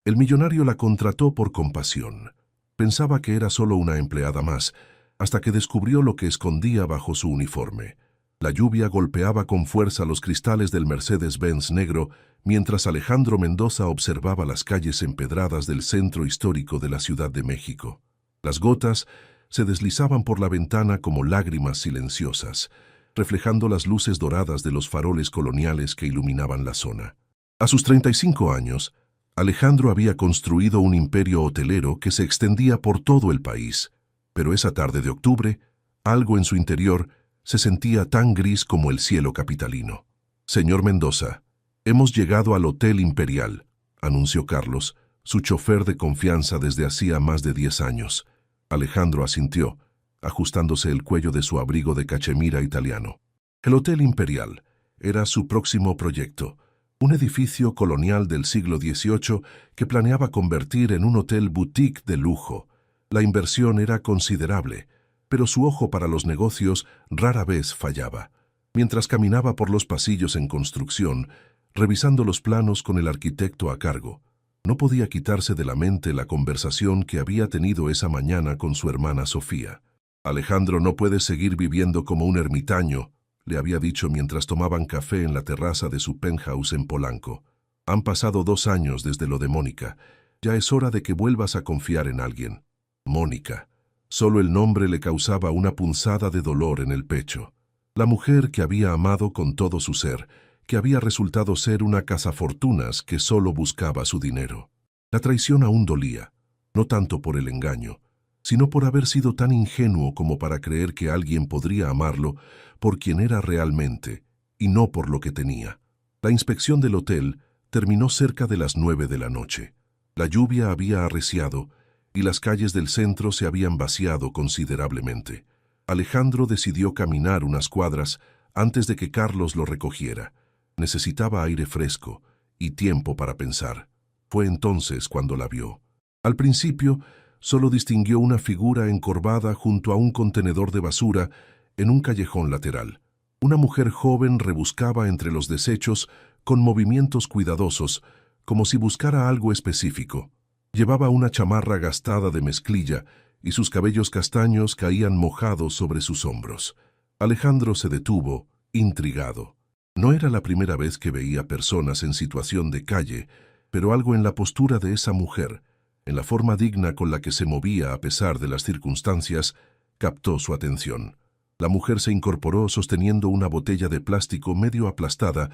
El millonario la contrató por compasión. Pensaba que era solo una empleada más, hasta que descubrió lo que escondía bajo su uniforme. La lluvia golpeaba con fuerza los cristales del Mercedes-Benz negro, mientras Alejandro Mendoza observaba las calles empedradas del centro histórico de la Ciudad de México. Las gotas se deslizaban por la ventana como lágrimas silenciosas, reflejando las luces doradas de los faroles coloniales que iluminaban la zona. A sus 35 años, Alejandro había construido un imperio hotelero que se extendía por todo el país, pero esa tarde de octubre, algo en su interior se sentía tan gris como el cielo capitalino. «Señor Mendoza, hemos llegado al Hotel Imperial», anunció Carlos, su chofer de confianza desde hacía más de 10 años. Alejandro asintió, ajustándose el cuello de su abrigo de cachemira italiano. El Hotel Imperial era su próximo proyecto, un edificio colonial del siglo XVIII que planeaba convertir en un hotel boutique de lujo. La inversión era considerable, pero su ojo para los negocios rara vez fallaba. Mientras caminaba por los pasillos en construcción, revisando los planos con el arquitecto a cargo, no podía quitarse de la mente la conversación que había tenido esa mañana con su hermana Sofía. «Alejandro no puede seguir viviendo como un ermitaño», le había dicho mientras tomaban café en la terraza de su penthouse en Polanco. «Han pasado 2 años desde lo de Mónica. Ya es hora de que vuelvas a confiar en alguien». Mónica. Solo el nombre le causaba una punzada de dolor en el pecho. La mujer que había amado con todo su ser, que había resultado ser una cazafortunas que solo buscaba su dinero. La traición aún dolía, no tanto por el engaño, sino por haber sido tan ingenuo como para creer que alguien podría amarlo por quien era realmente, y no por lo que tenía. La inspección del hotel terminó cerca de las 9 de la noche. La lluvia había arreciado, y las calles del centro se habían vaciado considerablemente. Alejandro decidió caminar unas cuadras antes de que Carlos lo recogiera. Necesitaba aire fresco y tiempo para pensar. Fue entonces cuando la vio. Al principio, solo distinguió una figura encorvada junto a un contenedor de basura en un callejón lateral. Una mujer joven rebuscaba entre los desechos con movimientos cuidadosos, como si buscara algo específico. Llevaba una chamarra gastada de mezclilla y sus cabellos castaños caían mojados sobre sus hombros. Alejandro se detuvo, intrigado. No era la primera vez que veía personas en situación de calle, pero algo en la postura de esa mujer, en la forma digna con la que se movía a pesar de las circunstancias, captó su atención. La mujer se incorporó sosteniendo una botella de plástico medio aplastada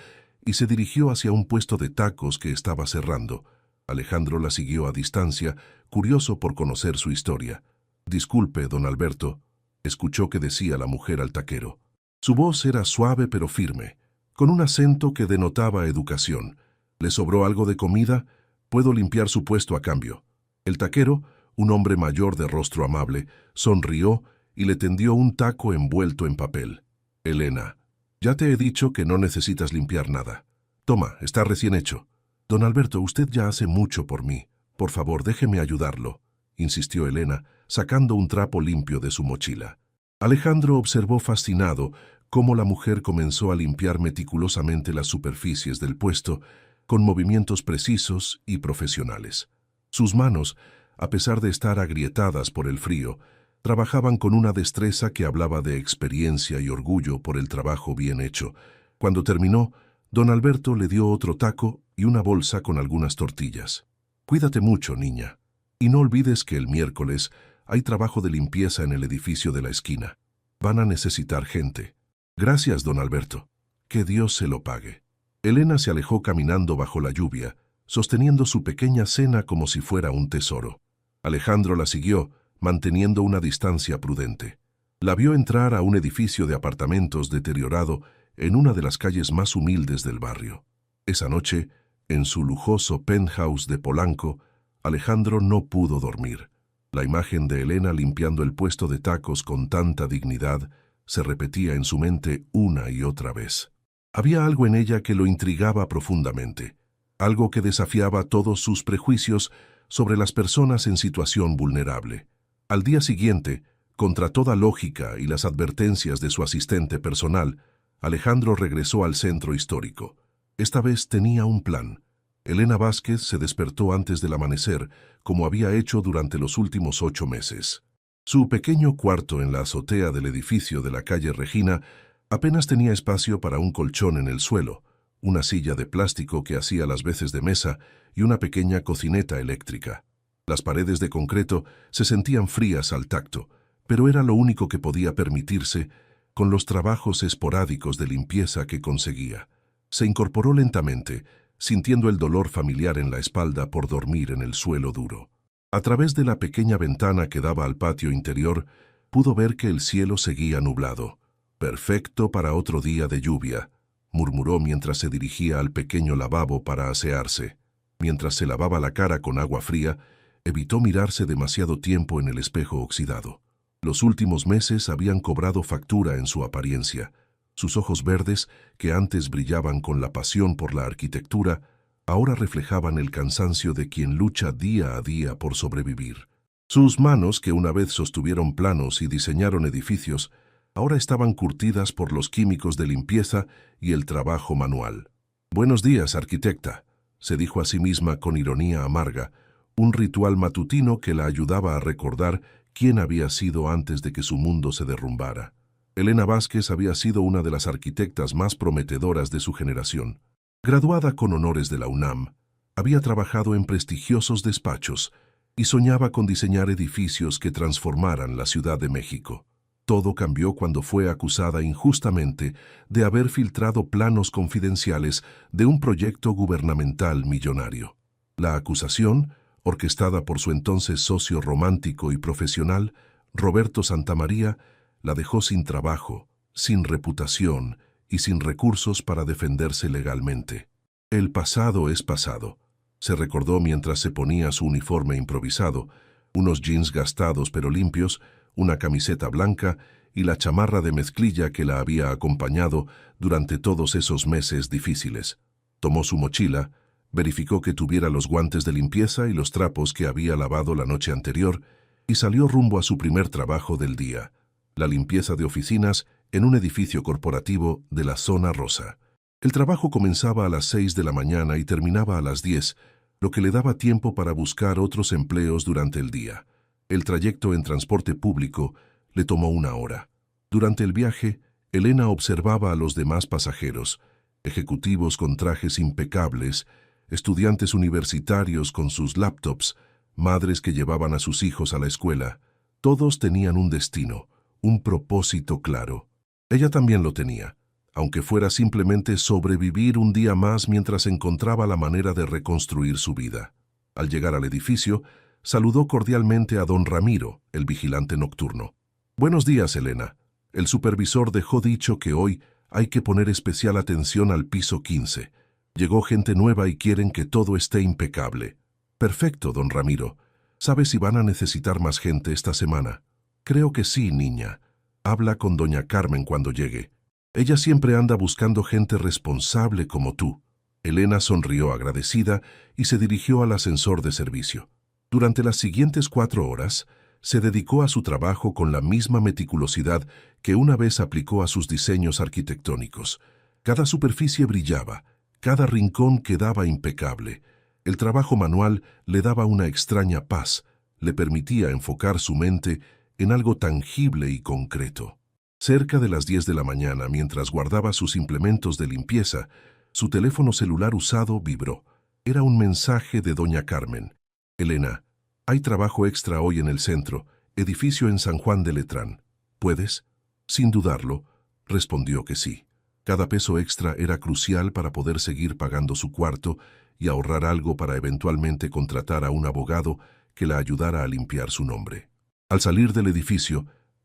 y se dirigió hacia un puesto de tacos que estaba cerrando. Alejandro la siguió a distancia, curioso por conocer su historia. «Disculpe, don Alberto», escuchó que decía la mujer al taquero. Su voz era suave pero firme, con un acento que denotaba educación. «¿Le sobró algo de comida? Puedo limpiar su puesto a cambio». El taquero, un hombre mayor de rostro amable, sonrió y le tendió un taco envuelto en papel. «Elena, ya te he dicho que no necesitas limpiar nada. Toma, está recién hecho». «Don Alberto, usted ya hace mucho por mí. Por favor, déjeme ayudarlo», insistió Elena, sacando un trapo limpio de su mochila. Alejandro observó fascinado cómo la mujer comenzó a limpiar meticulosamente las superficies del puesto, con movimientos precisos y profesionales. Sus manos, a pesar de estar agrietadas por el frío, trabajaban con una destreza que hablaba de experiencia y orgullo por el trabajo bien hecho. Cuando terminó, don Alberto le dio otro taco y una bolsa con algunas tortillas. «Cuídate mucho, niña. Y no olvides que el miércoles hay trabajo de limpieza en el edificio de la esquina. Van a necesitar gente». «Gracias, don Alberto. Que Dios se lo pague». Elena se alejó caminando bajo la lluvia, sosteniendo su pequeña cena como si fuera un tesoro. Alejandro la siguió, manteniendo una distancia prudente. La vio entrar a un edificio de apartamentos deteriorado en una de las calles más humildes del barrio. Esa noche, en su lujoso penthouse de Polanco, Alejandro no pudo dormir. La imagen de Elena limpiando el puesto de tacos con tanta dignidad se repetía en su mente una y otra vez. Había algo en ella que lo intrigaba profundamente, algo que desafiaba todos sus prejuicios sobre las personas en situación vulnerable. Al día siguiente, contra toda lógica y las advertencias de su asistente personal, Alejandro regresó al centro histórico. Esta vez tenía un plan. Elena Vázquez se despertó antes del amanecer, como había hecho durante los últimos 8 meses. Su pequeño cuarto en la azotea del edificio de la calle Regina apenas tenía espacio para un colchón en el suelo, una silla de plástico que hacía las veces de mesa y una pequeña cocineta eléctrica. Las paredes de concreto se sentían frías al tacto, pero era lo único que podía permitirse con los trabajos esporádicos de limpieza que conseguía. Se incorporó lentamente, sintiendo el dolor familiar en la espalda por dormir en el suelo duro. A través de la pequeña ventana que daba al patio interior, pudo ver que el cielo seguía nublado. «Perfecto para otro día de lluvia», murmuró mientras se dirigía al pequeño lavabo para asearse. Mientras se lavaba la cara con agua fría, evitó mirarse demasiado tiempo en el espejo oxidado. Los últimos meses habían cobrado factura en su apariencia. Sus ojos verdes, que antes brillaban con la pasión por la arquitectura, ahora reflejaban el cansancio de quien lucha día a día por sobrevivir. Sus manos, que una vez sostuvieron planos y diseñaron edificios, ahora estaban curtidas por los químicos de limpieza y el trabajo manual. «Buenos días, arquitecta», se dijo a sí misma con ironía amarga, un ritual matutino que la ayudaba a recordar quién había sido antes de que su mundo se derrumbara. Elena Vázquez había sido una de las arquitectas más prometedoras de su generación. Graduada con honores de la UNAM, había trabajado en prestigiosos despachos y soñaba con diseñar edificios que transformaran la Ciudad de México. Todo cambió cuando fue acusada injustamente de haber filtrado planos confidenciales de un proyecto gubernamental millonario. La acusación, orquestada por su entonces socio romántico y profesional, Roberto Santamaría, la dejó sin trabajo, sin reputación y sin recursos para defenderse legalmente. «El pasado es pasado», se recordó mientras se ponía su uniforme improvisado, unos jeans gastados pero limpios, una camiseta blanca y la chamarra de mezclilla que la había acompañado durante todos esos meses difíciles. Tomó su mochila, verificó que tuviera los guantes de limpieza y los trapos que había lavado la noche anterior y salió rumbo a su primer trabajo del día, la limpieza de oficinas en un edificio corporativo de la Zona Rosa. El trabajo comenzaba a las 6 de la mañana y terminaba a las 10, lo que le daba tiempo para buscar otros empleos durante el día. El trayecto en transporte público le tomó 1 hora. Durante el viaje, Elena observaba a los demás pasajeros, ejecutivos con trajes impecables, estudiantes universitarios con sus laptops, madres que llevaban a sus hijos a la escuela. Todos tenían un destino, un propósito claro. Ella también lo tenía, aunque fuera simplemente sobrevivir un día más mientras encontraba la manera de reconstruir su vida. Al llegar al edificio, saludó cordialmente a don Ramiro, el vigilante nocturno. «Buenos días, Elena. El supervisor dejó dicho que hoy hay que poner especial atención al piso 15. Llegó gente nueva y quieren que todo esté impecable». «Perfecto, don Ramiro. ¿Sabe si van a necesitar más gente esta semana?» «Creo que sí, niña. Habla con doña Carmen cuando llegue. Ella siempre anda buscando gente responsable como tú». Elena sonrió agradecida y se dirigió al ascensor de servicio. Durante las siguientes 4 horas, se dedicó a su trabajo con la misma meticulosidad que una vez aplicó a sus diseños arquitectónicos. Cada superficie brillaba, cada rincón quedaba impecable. El trabajo manual le daba una extraña paz, le permitía enfocar su mente en algo tangible y concreto. Cerca de las 10 de la mañana, mientras guardaba sus implementos de limpieza, su teléfono celular usado vibró. Era un mensaje de doña Carmen. «Elena, hay trabajo extra hoy en el centro, edificio en San Juan de Letrán. ¿Puedes?» Sin dudarlo, respondió que sí. Cada peso extra era crucial para poder seguir pagando su cuarto y ahorrar algo para eventualmente contratar a un abogado que la ayudara a limpiar su nombre. Al salir del edificio,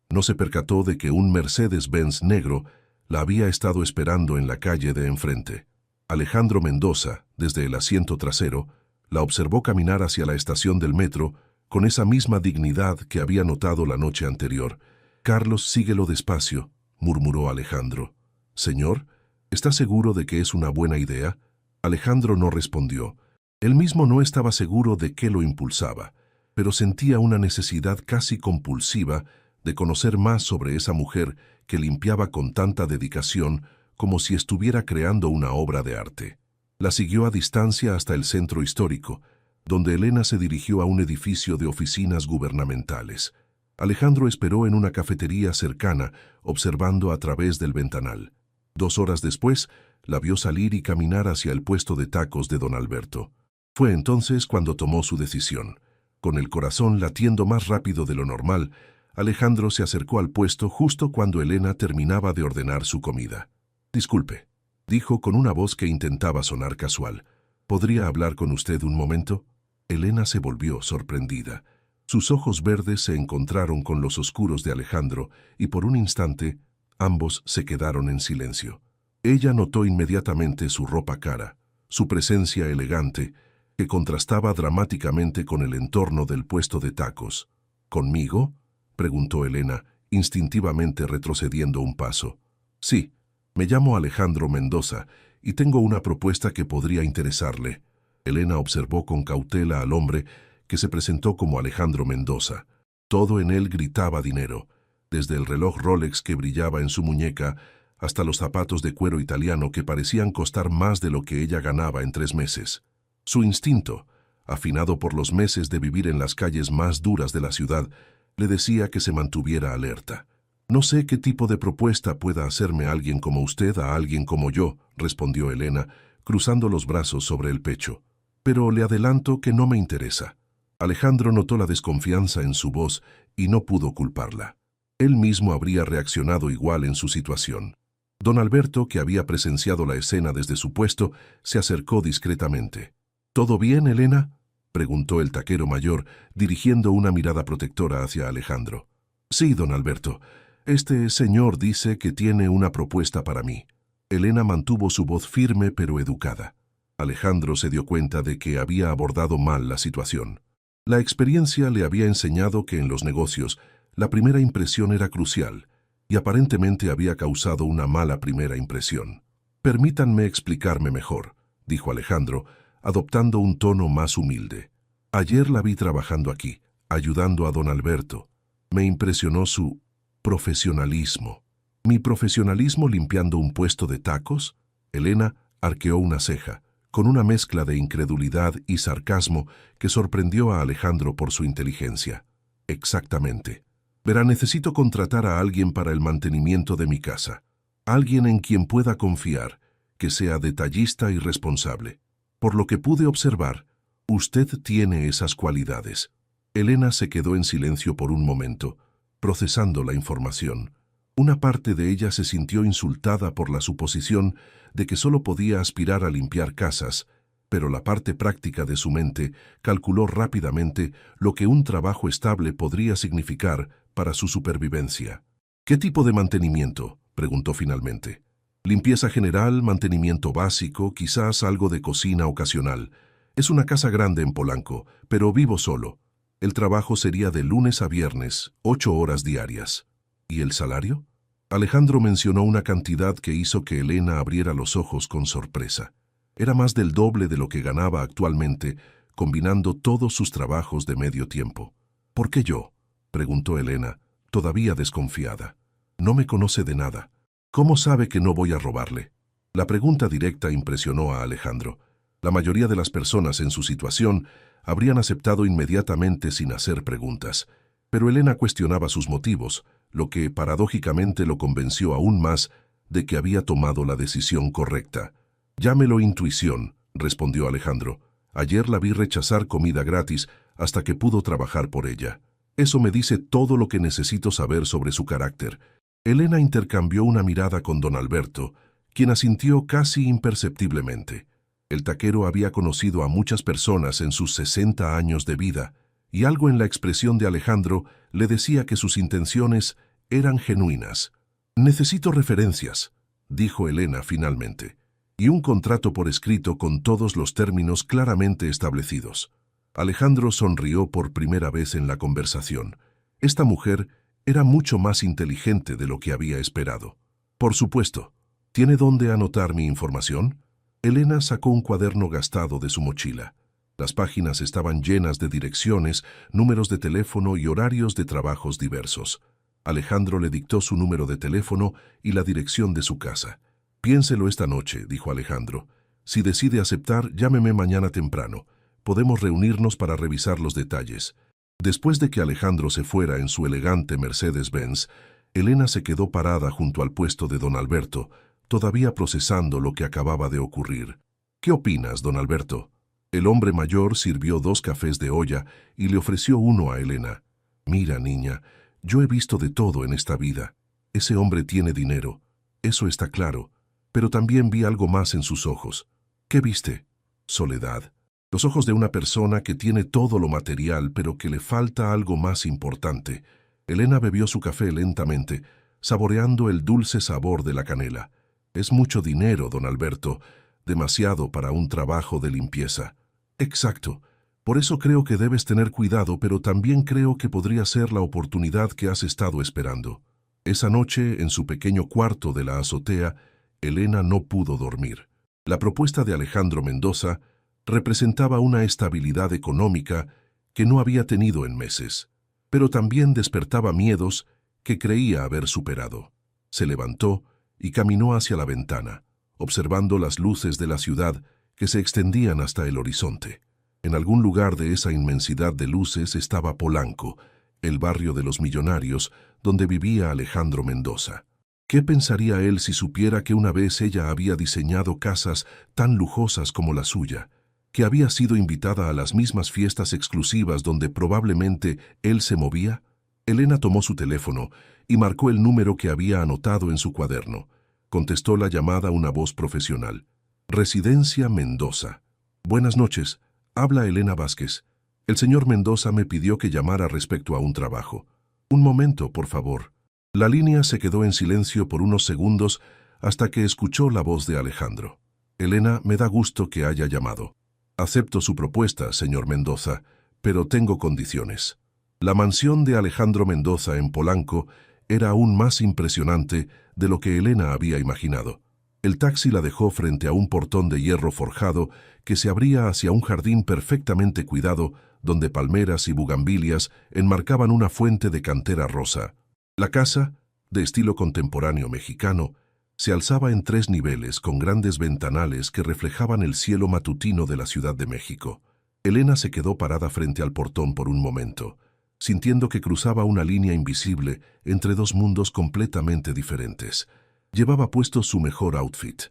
no se percató de que un Mercedes-Benz negro la había estado esperando en la calle de enfrente. Alejandro Mendoza, desde el asiento trasero, la observó caminar hacia la estación del metro con esa misma dignidad que había notado la noche anterior. «Carlos, síguelo despacio», murmuró Alejandro. «Señor, ¿está seguro de que es una buena idea?» Alejandro no respondió. Él mismo no estaba seguro de qué lo impulsaba, pero sentía una necesidad casi compulsiva de conocer más sobre esa mujer que limpiaba con tanta dedicación como si estuviera creando una obra de arte. La siguió a distancia hasta el centro histórico, donde Elena se dirigió a un edificio de oficinas gubernamentales. Alejandro esperó en una cafetería cercana, observando a través del ventanal. 2 horas después, la vio salir y caminar hacia el puesto de tacos de don Alberto. Fue entonces cuando tomó su decisión. Con el corazón latiendo más rápido de lo normal, Alejandro se acercó al puesto justo cuando Elena terminaba de ordenar su comida. «Disculpe», dijo con una voz que intentaba sonar casual. «¿Podría hablar con usted un momento?» Elena se volvió sorprendida. Sus ojos verdes se encontraron con los oscuros de Alejandro y por un instante ambos se quedaron en silencio. Ella notó inmediatamente su ropa cara, su presencia elegante, que contrastaba dramáticamente con el entorno del puesto de tacos. «¿Conmigo?», preguntó Elena, instintivamente retrocediendo un paso. «Sí, me llamo Alejandro Mendoza y tengo una propuesta que podría interesarle». Elena observó con cautela al hombre que se presentó como Alejandro Mendoza. Todo en él gritaba dinero, desde el reloj Rolex que brillaba en su muñeca hasta los zapatos de cuero italiano que parecían costar más de lo que ella ganaba en 3 meses. Su instinto, afinado por los meses de vivir en las calles más duras de la ciudad, le decía que se mantuviera alerta. «No sé qué tipo de propuesta pueda hacerme alguien como usted a alguien como yo», respondió Elena, cruzando los brazos sobre el pecho. «Pero le adelanto que no me interesa». Alejandro notó la desconfianza en su voz y no pudo culparla. Él mismo habría reaccionado igual en su situación. Don Alberto, que había presenciado la escena desde su puesto, se acercó discretamente. «¿Todo bien, Elena?», preguntó el taquero mayor, dirigiendo una mirada protectora hacia Alejandro. «Sí, don Alberto. Este señor dice que tiene una propuesta para mí». Elena mantuvo su voz firme pero educada. Alejandro se dio cuenta de que había abordado mal la situación. La experiencia le había enseñado que en los negocios la primera impresión era crucial, y aparentemente había causado una mala primera impresión. «Permítanme explicarme mejor», dijo Alejandro, adoptando un tono más humilde. «Ayer la vi trabajando aquí, ayudando a don Alberto. Me impresionó su profesionalismo». «¿Mi profesionalismo limpiando un puesto de tacos?». Elena arqueó una ceja, con una mezcla de incredulidad y sarcasmo que sorprendió a Alejandro por su inteligencia. «Exactamente. Verá, necesito contratar a alguien para el mantenimiento de mi casa. Alguien en quien pueda confiar, que sea detallista y responsable. Por lo que pude observar, usted tiene esas cualidades». Elena se quedó en silencio por un momento, procesando la información. Una parte de ella se sintió insultada por la suposición de que solo podía aspirar a limpiar casas, pero la parte práctica de su mente calculó rápidamente lo que un trabajo estable podría significar para su supervivencia. «¿Qué tipo de mantenimiento?», preguntó finalmente. «Limpieza general, mantenimiento básico, quizás algo de cocina ocasional. Es una casa grande en Polanco, pero vivo solo. El trabajo sería de lunes a viernes, 8 horas diarias». «¿Y el salario?». Alejandro mencionó una cantidad que hizo que Elena abriera los ojos con sorpresa. Era más del doble de lo que ganaba actualmente, combinando todos sus trabajos de medio tiempo. «¿Por qué yo?», preguntó Elena, todavía desconfiada. «No me conoce de nada. ¿Cómo sabe que no voy a robarle?». La pregunta directa impresionó a Alejandro. La mayoría de las personas en su situación habrían aceptado inmediatamente sin hacer preguntas, pero Elena cuestionaba sus motivos, lo que paradójicamente lo convenció aún más de que había tomado la decisión correcta. «Llámelo intuición», respondió Alejandro. «Ayer la vi rechazar comida gratis hasta que pudo trabajar por ella. Eso me dice todo lo que necesito saber sobre su carácter». Elena intercambió una mirada con don Alberto, quien asintió casi imperceptiblemente. El taquero había conocido a muchas personas en sus 60 años de vida, y algo en la expresión de Alejandro le decía que sus intenciones eran genuinas. «Necesito referencias», dijo Elena finalmente, «y un contrato por escrito con todos los términos claramente establecidos». Alejandro sonrió por primera vez en la conversación. Esta mujer era mucho más inteligente de lo que había esperado. «Por supuesto. ¿Tiene dónde anotar mi información?». Elena sacó un cuaderno gastado de su mochila. Las páginas estaban llenas de direcciones, números de teléfono y horarios de trabajos diversos. Alejandro le dictó su número de teléfono y la dirección de su casa. «Piénselo esta noche», dijo Alejandro. Si decide aceptar, llámeme mañana temprano. Podemos reunirnos para revisar los detalles. Después de que Alejandro se fuera en su elegante Mercedes-Benz, Elena se quedó parada junto al puesto de don Alberto, todavía procesando lo que acababa de ocurrir. ¿Qué opinas, don Alberto? El hombre mayor sirvió 2 cafés de olla y le ofreció uno a Elena. Mira, niña, yo he visto de todo en esta vida. Ese hombre tiene dinero, eso está claro, pero también vi algo más en sus ojos. ¿Qué viste? Soledad. Los ojos de una persona que tiene todo lo material, pero que le falta algo más importante. Elena bebió su café lentamente, saboreando el dulce sabor de la canela. Es mucho dinero, don Alberto, demasiado para un trabajo de limpieza. Exacto. Por eso creo que debes tener cuidado, pero también creo que podría ser la oportunidad que has estado esperando. Esa noche, en su pequeño cuarto de la azotea, Elena no pudo dormir. La propuesta de Alejandro Mendoza representaba una estabilidad económica que no había tenido en meses, pero también despertaba miedos que creía haber superado. Se levantó y caminó hacia la ventana, observando las luces de la ciudad que se extendían hasta el horizonte. En algún lugar de esa inmensidad de luces estaba Polanco, el barrio de los millonarios, donde vivía Alejandro Mendoza. ¿Qué pensaría él si supiera que una vez ella había diseñado casas tan lujosas como la suya, que había sido invitada a las mismas fiestas exclusivas donde probablemente él se movía? Elena tomó su teléfono y marcó el número que había anotado en su cuaderno. Contestó la llamada una voz profesional. Residencia Mendoza. Buenas noches. Habla Elena Vázquez. El señor Mendoza me pidió que llamara respecto a un trabajo. Un momento, por favor. La línea se quedó en silencio por unos segundos hasta que escuchó la voz de Alejandro. Elena, me da gusto que haya llamado. Acepto su propuesta, señor Mendoza, pero tengo condiciones. La mansión de Alejandro Mendoza en Polanco era aún más impresionante de lo que Elena había imaginado. El taxi la dejó frente a un portón de hierro forjado que se abría hacia un jardín perfectamente cuidado donde palmeras y bugambilias enmarcaban una fuente de cantera rosa. La casa, de estilo contemporáneo mexicano, se alzaba en 3 niveles con grandes ventanales que reflejaban el cielo matutino de la Ciudad de México. Elena se quedó parada frente al portón por un momento, sintiendo que cruzaba una línea invisible entre 2 mundos completamente diferentes. Llevaba puesto su mejor outfit,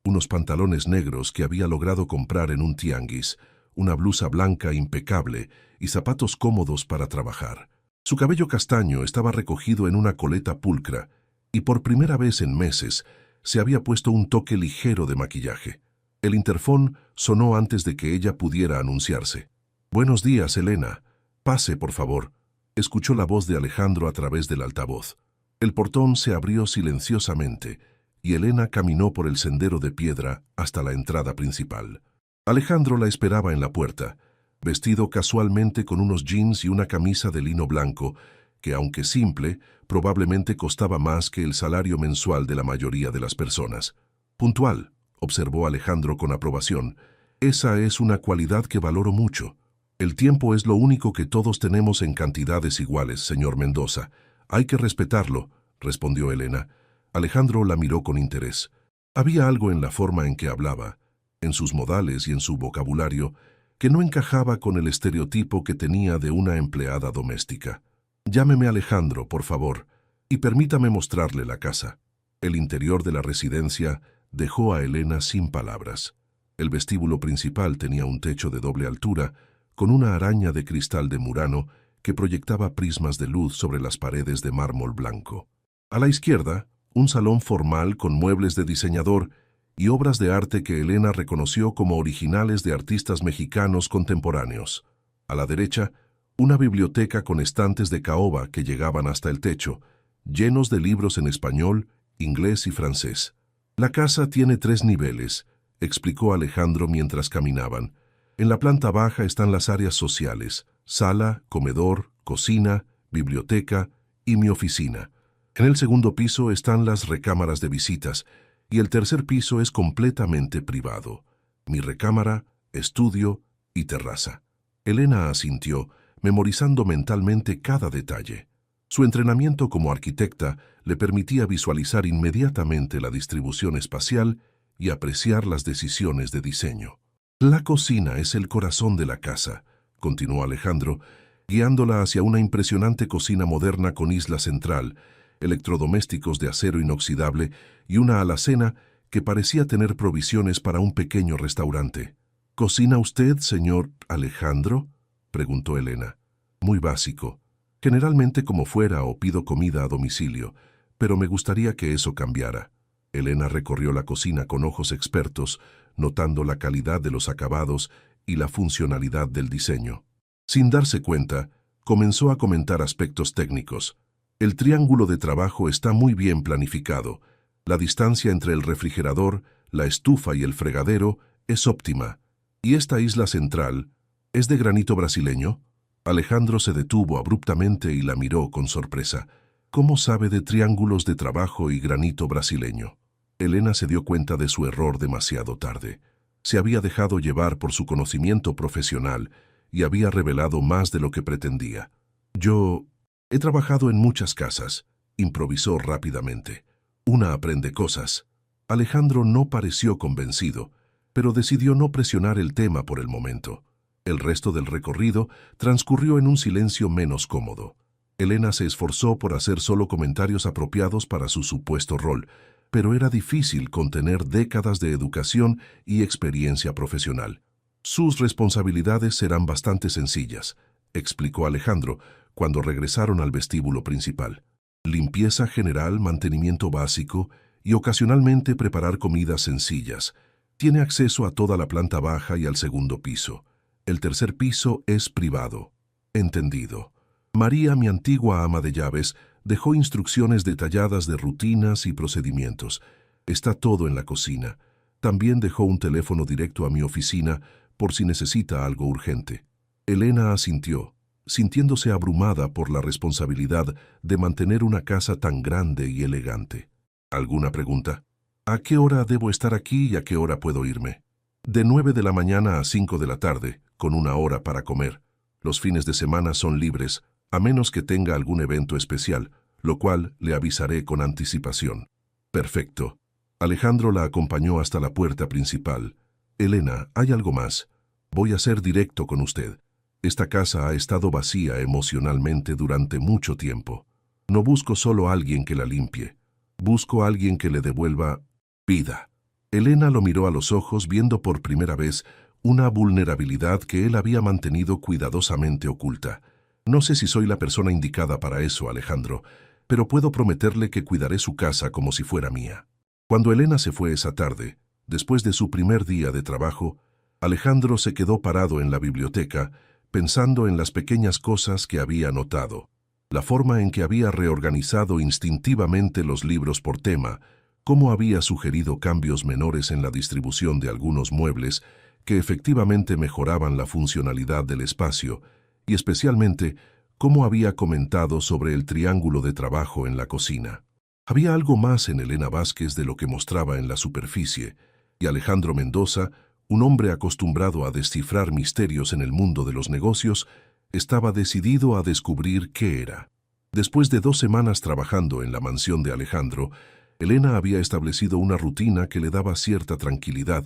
unos pantalones negros que había logrado comprar en un tianguis, una blusa blanca impecable y zapatos cómodos para trabajar. Su cabello castaño estaba recogido en una coleta pulcra y por primera vez en meses se había puesto un toque ligero de maquillaje. El interfón sonó antes de que ella pudiera anunciarse. «Buenos días, Elena. Pase, por favor», escuchó la voz de Alejandro a través del altavoz. El portón se abrió silenciosamente y Elena caminó por el sendero de piedra hasta la entrada principal. Alejandro la esperaba en la puerta, vestido casualmente con unos jeans y una camisa de lino blanco, que aunque simple, probablemente costaba más que el salario mensual de la mayoría de las personas. «Puntual», observó Alejandro con aprobación. «Esa es una cualidad que valoro mucho. El tiempo es lo único que todos tenemos en cantidades iguales, señor Mendoza. Hay que respetarlo», respondió Elena. Alejandro la miró con interés. Había algo en la forma en que hablaba, en sus modales y en su vocabulario, que no encajaba con el estereotipo que tenía de una empleada doméstica. «Llámeme Alejandro, por favor, y permítame mostrarle la casa». El interior de la residencia dejó a Elena sin palabras. El vestíbulo principal tenía un techo de doble altura, con una araña de cristal de Murano que proyectaba prismas de luz sobre las paredes de mármol blanco. A la izquierda, un salón formal con muebles de diseñador y obras de arte que Elena reconoció como originales de artistas mexicanos contemporáneos. A la derecha, una biblioteca con estantes de caoba que llegaban hasta el techo, llenos de libros en español, inglés y francés. «La casa tiene 3 niveles», explicó Alejandro mientras caminaban. «En la planta baja están las áreas sociales, sala, comedor, cocina, biblioteca y mi oficina. En el segundo piso están las recámaras de visitas y el tercer piso es completamente privado. Mi recámara, estudio y terraza». Elena asintió, memorizando mentalmente cada detalle. Su entrenamiento como arquitecta le permitía visualizar inmediatamente la distribución espacial y apreciar las decisiones de diseño. La cocina es el corazón de la casa, continuó Alejandro, guiándola hacia una impresionante cocina moderna con isla central, electrodomésticos de acero inoxidable y una alacena que parecía tener provisiones para un pequeño restaurante. ¿Cocina usted, señor Alejandro?, preguntó Elena. Muy básico. Generalmente como fuera o pido comida a domicilio, pero me gustaría que eso cambiara. Elena recorrió la cocina con ojos expertos, notando la calidad de los acabados y la funcionalidad del diseño. Sin darse cuenta, comenzó a comentar aspectos técnicos. El triángulo de trabajo está muy bien planificado. La distancia entre el refrigerador, la estufa y el fregadero es óptima. ¿Y esta isla central es de granito brasileño? Alejandro se detuvo abruptamente y la miró con sorpresa. ¿Cómo sabe de triángulos de trabajo y granito brasileño? Elena se dio cuenta de su error demasiado tarde. Se había dejado llevar por su conocimiento profesional y había revelado más de lo que pretendía. Yo he trabajado en muchas casas, improvisó rápidamente. Una aprende cosas. Alejandro no pareció convencido, pero decidió no presionar el tema por el momento. El resto del recorrido transcurrió en un silencio menos cómodo. Elena se esforzó por hacer solo comentarios apropiados para su supuesto rol, pero era difícil contener décadas de educación y experiencia profesional. Sus responsabilidades serán bastante sencillas, explicó Alejandro cuando regresaron al vestíbulo principal. Limpieza general, mantenimiento básico y ocasionalmente preparar comidas sencillas. Tiene acceso a toda la planta baja y al segundo piso. El tercer piso es privado. Entendido. María, mi antigua ama de llaves, dejó instrucciones detalladas de rutinas y procedimientos. Está todo en la cocina. También dejó un teléfono directo a mi oficina por si necesita algo urgente. Elena asintió, sintiéndose abrumada por la responsabilidad de mantener una casa tan grande y elegante. ¿Alguna pregunta? ¿A qué hora debo estar aquí y a qué hora puedo irme? De 9 de la mañana a 5 de la tarde, con una hora para comer. Los fines de semana son libres, a menos que tenga algún evento especial, lo cual le avisaré con anticipación. Perfecto. Alejandro la acompañó hasta la puerta principal. Elena, hay algo más. Voy a ser directo con usted. Esta casa ha estado vacía emocionalmente durante mucho tiempo. No busco solo a alguien que la limpie. Busco a alguien que le devuelva vida. Elena lo miró a los ojos viendo por primera vez una vulnerabilidad que él había mantenido cuidadosamente oculta. No sé si soy la persona indicada para eso, Alejandro, pero puedo prometerle que cuidaré su casa como si fuera mía. Cuando Elena se fue esa tarde, después de su primer día de trabajo, Alejandro se quedó parado en la biblioteca, pensando en las pequeñas cosas que había notado, la forma en que había reorganizado instintivamente los libros por tema, cómo había sugerido cambios menores en la distribución de algunos muebles que efectivamente mejoraban la funcionalidad del espacio, y especialmente cómo había comentado sobre el triángulo de trabajo en la cocina. Había algo más en Elena Vázquez de lo que mostraba en la superficie, y Alejandro Mendoza, un hombre acostumbrado a descifrar misterios en el mundo de los negocios, estaba decidido a descubrir qué era. Después de 2 semanas trabajando en la mansión de Alejandro, Elena había establecido una rutina que le daba cierta tranquilidad.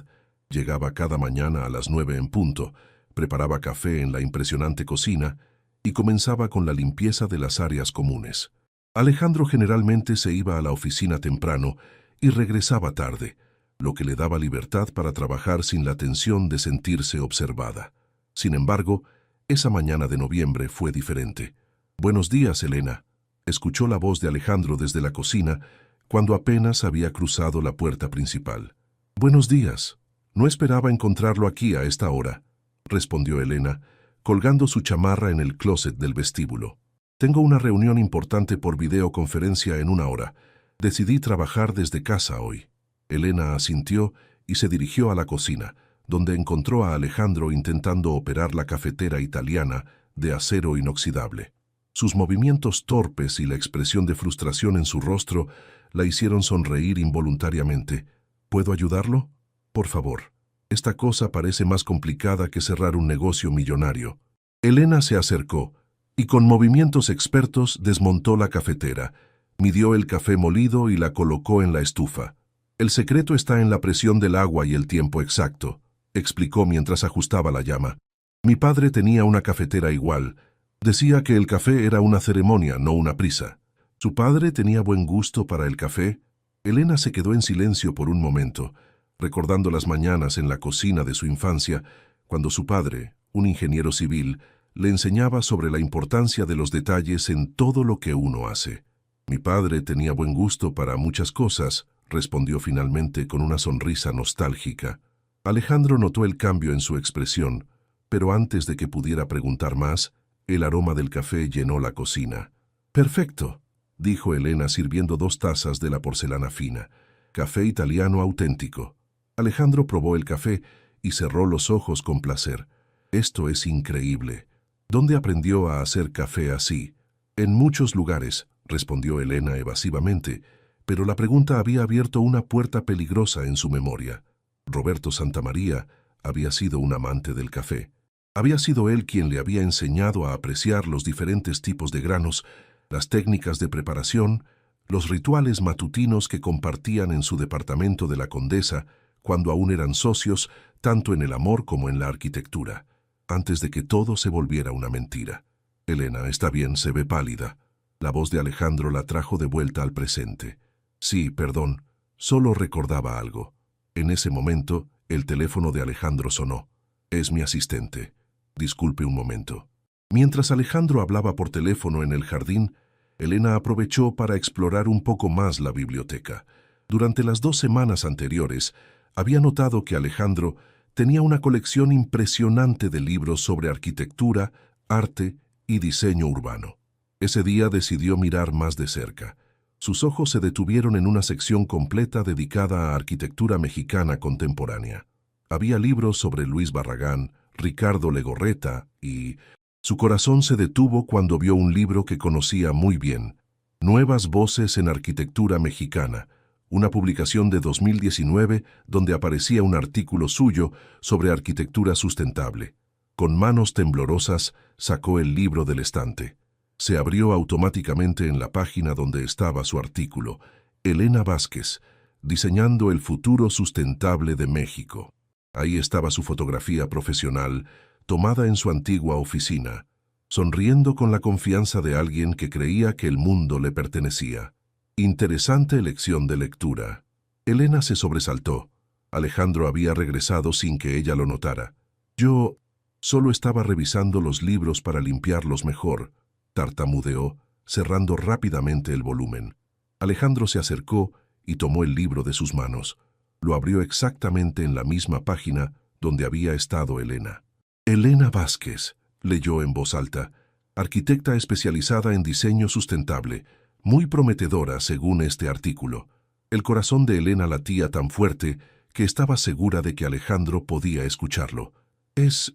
Llegaba cada mañana a las 9 en punto, preparaba café en la impresionante cocina y comenzaba con la limpieza de las áreas comunes. Alejandro generalmente se iba a la oficina temprano y regresaba tarde, lo que le daba libertad para trabajar sin la tensión de sentirse observada. Sin embargo, esa mañana de noviembre fue diferente. «Buenos días, Elena», escuchó la voz de Alejandro desde la cocina cuando apenas había cruzado la puerta principal. «Buenos días. No esperaba encontrarlo aquí a esta hora», respondió Elena, colgando su chamarra en el closet del vestíbulo. «Tengo una reunión importante por videoconferencia en 1 hora. Decidí trabajar desde casa hoy». Elena asintió y se dirigió a la cocina, donde encontró a Alejandro intentando operar la cafetera italiana de acero inoxidable. Sus movimientos torpes y la expresión de frustración en su rostro la hicieron sonreír involuntariamente. «¿Puedo ayudarlo? Por favor. Esta cosa parece más complicada que cerrar un negocio millonario». Elena se acercó y con movimientos expertos desmontó la cafetera, midió el café molido y la colocó en la estufa. El secreto está en la presión del agua y el tiempo exacto, explicó mientras ajustaba la llama. Mi padre tenía una cafetera igual. Decía que el café era una ceremonia, no una prisa. ¿Su padre tenía buen gusto para el café? Elena se quedó en silencio por un momento, recordando las mañanas en la cocina de su infancia, cuando su padre, un ingeniero civil, le enseñaba sobre la importancia de los detalles en todo lo que uno hace. Mi padre tenía buen gusto para muchas cosas, respondió finalmente con una sonrisa nostálgica. Alejandro notó el cambio en su expresión, pero antes de que pudiera preguntar más, el aroma del café llenó la cocina. «Perfecto», dijo Elena sirviendo 2 tazas de la porcelana fina. «Café italiano auténtico». Alejandro probó el café y cerró los ojos con placer. «Esto es increíble. ¿Dónde aprendió a hacer café así?» «En muchos lugares», respondió Elena evasivamente, pero la pregunta había abierto una puerta peligrosa en su memoria. Roberto Santamaría había sido un amante del café. Había sido él quien le había enseñado a apreciar los diferentes tipos de granos, las técnicas de preparación, los rituales matutinos que compartían en su departamento de la Condesa cuando aún eran socios, tanto en el amor como en la arquitectura, antes de que todo se volviera una mentira. «Elena, está bien, se ve pálida». La voz de Alejandro la trajo de vuelta al presente. «Sí, perdón, solo recordaba algo». En ese momento, el teléfono de Alejandro sonó. «Es mi asistente. Disculpe un momento». Mientras Alejandro hablaba por teléfono en el jardín, Elena aprovechó para explorar un poco más la biblioteca. Durante las 2 semanas anteriores, había notado que Alejandro tenía una colección impresionante de libros sobre arquitectura, arte y diseño urbano. Ese día decidió mirar más de cerca. Sus ojos se detuvieron en una sección completa dedicada a arquitectura mexicana contemporánea. Había libros sobre Luis Barragán, Ricardo Legorreta y... Su corazón se detuvo cuando vio un libro que conocía muy bien, Nuevas Voces en Arquitectura Mexicana, una publicación de 2019 donde aparecía un artículo suyo sobre arquitectura sustentable. Con manos temblorosas sacó el libro del estante. Se abrió automáticamente en la página donde estaba su artículo, Elena Vázquez, diseñando el futuro sustentable de México. Ahí estaba su fotografía profesional, tomada en su antigua oficina, sonriendo con la confianza de alguien que creía que el mundo le pertenecía. Interesante elección de lectura. Elena se sobresaltó. Alejandro había regresado sin que ella lo notara. «Yo solo estaba revisando los libros para limpiarlos mejor», tartamudeó, cerrando rápidamente el volumen. Alejandro se acercó y tomó el libro de sus manos. Lo abrió exactamente en la misma página donde había estado Elena. «Elena Vázquez», leyó en voz alta, arquitecta especializada en diseño sustentable, muy prometedora según este artículo. El corazón de Elena latía tan fuerte que estaba segura de que Alejandro podía escucharlo. Es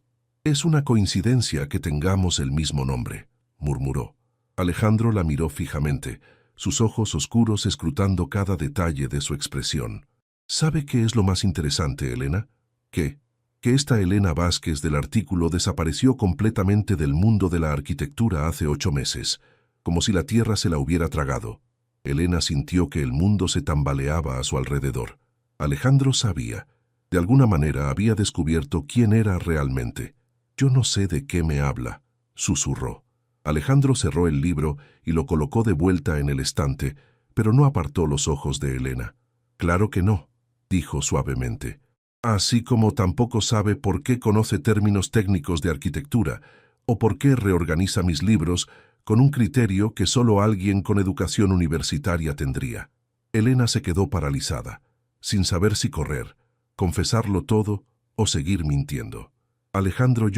una coincidencia que tengamos el mismo nombre», murmuró. Alejandro la miró fijamente, sus ojos oscuros escrutando cada detalle de su expresión. «¿Sabe qué es lo más interesante, Elena? ¿Qué? Que esta Elena Vázquez del artículo desapareció completamente del mundo de la arquitectura hace 8 meses, como si la tierra se la hubiera tragado». Elena sintió que el mundo se tambaleaba a su alrededor. Alejandro sabía. De alguna manera había descubierto quién era realmente. «Yo no sé de qué me habla», susurró. Alejandro cerró el libro y lo colocó de vuelta en el estante, pero no apartó los ojos de Elena. «Claro que no», dijo suavemente. «Así como tampoco sabe por qué conoce términos técnicos de arquitectura o por qué reorganiza mis libros con un criterio que solo alguien con educación universitaria tendría». Elena se quedó paralizada, sin saber si correr, confesarlo todo o seguir mintiendo. «Alejandro,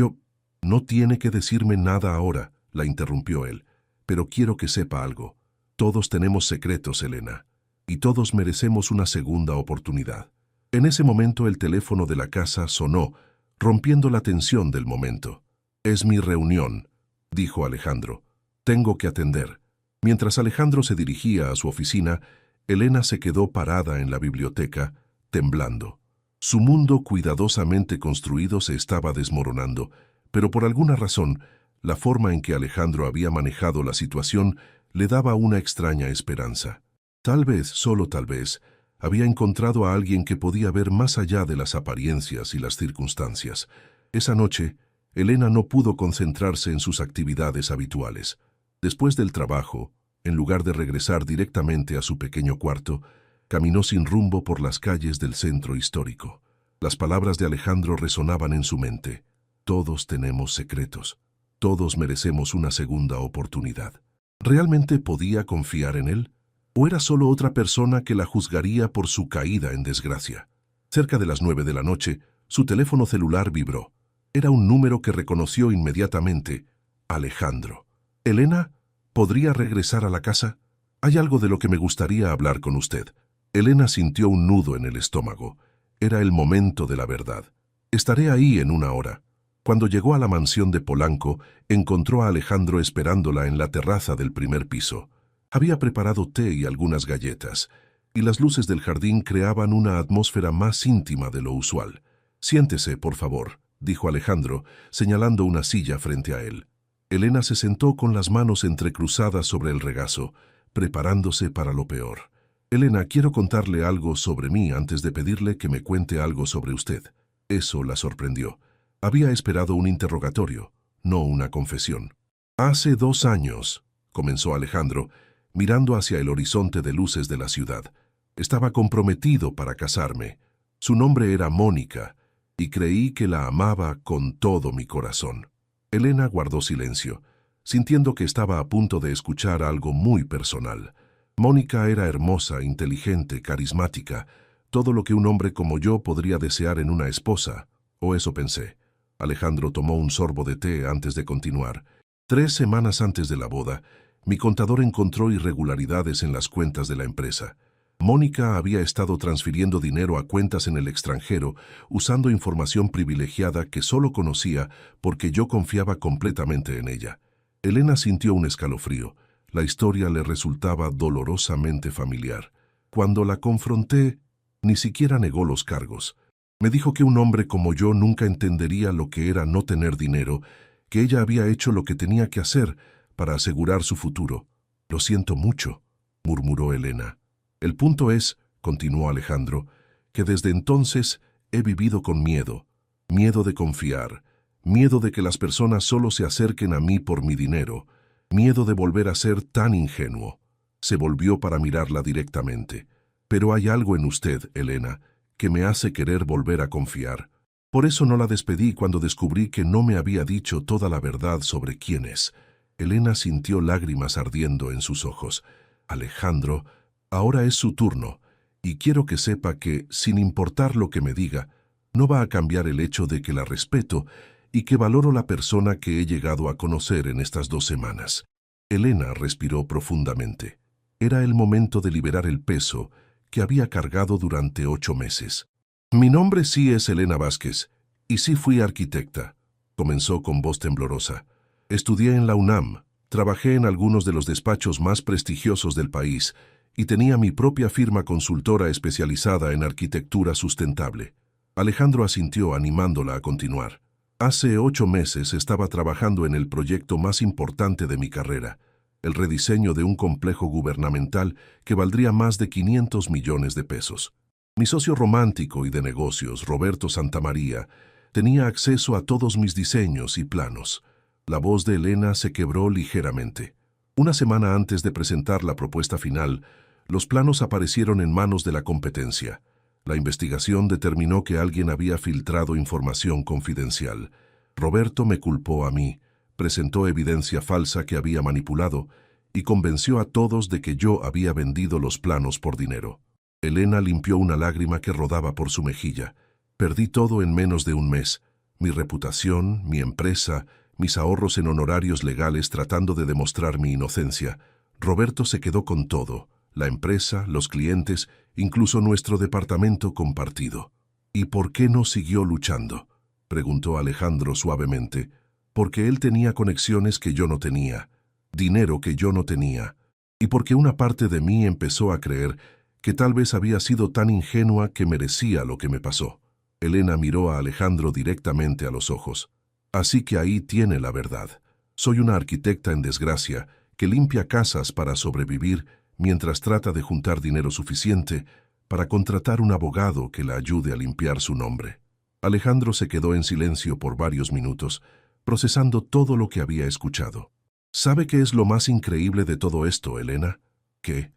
no tiene que decirme nada ahora», la interrumpió él, «pero quiero que sepa algo. Todos tenemos secretos, Elena, y todos merecemos una segunda oportunidad». En ese momento el teléfono de la casa sonó, rompiendo la tensión del momento. «Es mi reunión», dijo Alejandro. «Tengo que atender». Mientras Alejandro se dirigía a su oficina, Elena se quedó parada en la biblioteca, temblando. Su mundo cuidadosamente construido se estaba desmoronando, pero por alguna razón, la forma en que Alejandro había manejado la situación le daba una extraña esperanza. Tal vez, solo tal vez, Había encontrado a alguien que podía ver más allá de las apariencias y las circunstancias. Esa noche, Elena no pudo concentrarse en sus actividades habituales. Después del trabajo, en lugar de regresar directamente a su pequeño cuarto, caminó sin rumbo por las calles del centro histórico. Las palabras de Alejandro resonaban en su mente. Todos tenemos secretos. Todos merecemos una segunda oportunidad. ¿Realmente podía confiar en él? ¿O era solo otra persona que la juzgaría por su caída en desgracia? Cerca de las 9 de la noche, su teléfono celular vibró. Era un número que reconoció inmediatamente. Alejandro. «Elena, ¿podría regresar a la casa? Hay algo de lo que me gustaría hablar con usted». Elena sintió un nudo en el estómago. Era el momento de la verdad. «Estaré ahí en 1 hora». Cuando llegó a la mansión de Polanco, encontró a Alejandro esperándola en la terraza del primer piso. Había preparado té y algunas galletas, y las luces del jardín creaban una atmósfera más íntima de lo usual. «Siéntese, por favor», dijo Alejandro, señalando una silla frente a él. Elena se sentó con las manos entrecruzadas sobre el regazo, preparándose para lo peor. «Elena, quiero contarle algo sobre mí antes de pedirle que me cuente algo sobre usted». Eso la sorprendió. Había esperado un interrogatorio, no una confesión. «Hace 2 años», comenzó Alejandro, mirando hacia el horizonte de luces de la ciudad. «Estaba comprometido para casarme. Su nombre era Mónica, y creí que la amaba con todo mi corazón». Elena guardó silencio, sintiendo que estaba a punto de escuchar algo muy personal. Mónica era hermosa, inteligente, carismática, todo lo que un hombre como yo podría desear en una esposa, o eso pensé. Alejandro tomó un sorbo de té antes de continuar. 3 semanas antes de la boda, mi contador encontró irregularidades en las cuentas de la empresa. Mónica había estado transfiriendo dinero a cuentas en el extranjero usando información privilegiada que solo conocía porque yo confiaba completamente en ella. Elena sintió un escalofrío. La historia le resultaba dolorosamente familiar. Cuando la confronté, ni siquiera negó los cargos. Me dijo que un hombre como yo nunca entendería lo que era no tener dinero, que ella había hecho lo que tenía que hacer para asegurar su futuro. «Lo siento mucho», murmuró Elena. «El punto es», continuó Alejandro, «que desde entonces he vivido con miedo. Miedo de confiar, miedo de que las personas solo se acerquen a mí por mi dinero, miedo de volver a ser tan ingenuo». Se volvió para mirarla directamente. «Pero hay algo en usted, Elena, que me hace querer volver a confiar. Por eso no la despedí cuando descubrí que no me había dicho toda la verdad sobre quién es». Elena sintió lágrimas ardiendo en sus ojos. «Alejandro, ahora es su turno, y quiero que sepa que, sin importar lo que me diga, no va a cambiar el hecho de que la respeto y que valoro la persona que he llegado a conocer en estas 2 semanas». Elena respiró profundamente. Era el momento de liberar el peso que había cargado durante 8 meses. «Mi nombre sí es Elena Vázquez, y sí fui arquitecta», comenzó con voz temblorosa. «Estudié en la UNAM, trabajé en algunos de los despachos más prestigiosos del país y tenía mi propia firma consultora especializada en arquitectura sustentable». Alejandro asintió animándola a continuar. «Hace 8 meses estaba trabajando en el proyecto más importante de mi carrera, el rediseño de un complejo gubernamental que valdría más de 500 millones de pesos. Mi socio romántico y de negocios, Roberto Santamaría, tenía acceso a todos mis diseños y planos». La voz de Elena se quebró ligeramente. Una semana antes de presentar la propuesta final, los planos aparecieron en manos de la competencia. La investigación determinó que alguien había filtrado información confidencial. Roberto me culpó a mí, presentó evidencia falsa que había manipulado y convenció a todos de que yo había vendido los planos por dinero. Elena limpió una lágrima que rodaba por su mejilla. «Perdí todo en menos de 1 mes. Mi reputación, mi empresa, mis ahorros en honorarios legales tratando de demostrar mi inocencia. Roberto se quedó con todo, la empresa, los clientes, incluso nuestro departamento compartido». «¿Y por qué no siguió luchando?», preguntó Alejandro suavemente. «Porque él tenía conexiones que yo no tenía, dinero que yo no tenía, y porque una parte de mí empezó a creer que tal vez había sido tan ingenua que merecía lo que me pasó». Elena miró a Alejandro directamente a los ojos. «Así que ahí tiene la verdad. Soy una arquitecta en desgracia que limpia casas para sobrevivir mientras trata de juntar dinero suficiente para contratar un abogado que la ayude a limpiar su nombre. Alejandro se quedó en silencio por varios minutos, procesando todo lo que había escuchado. ¿Sabe qué es lo más increíble de todo esto, Elena? Que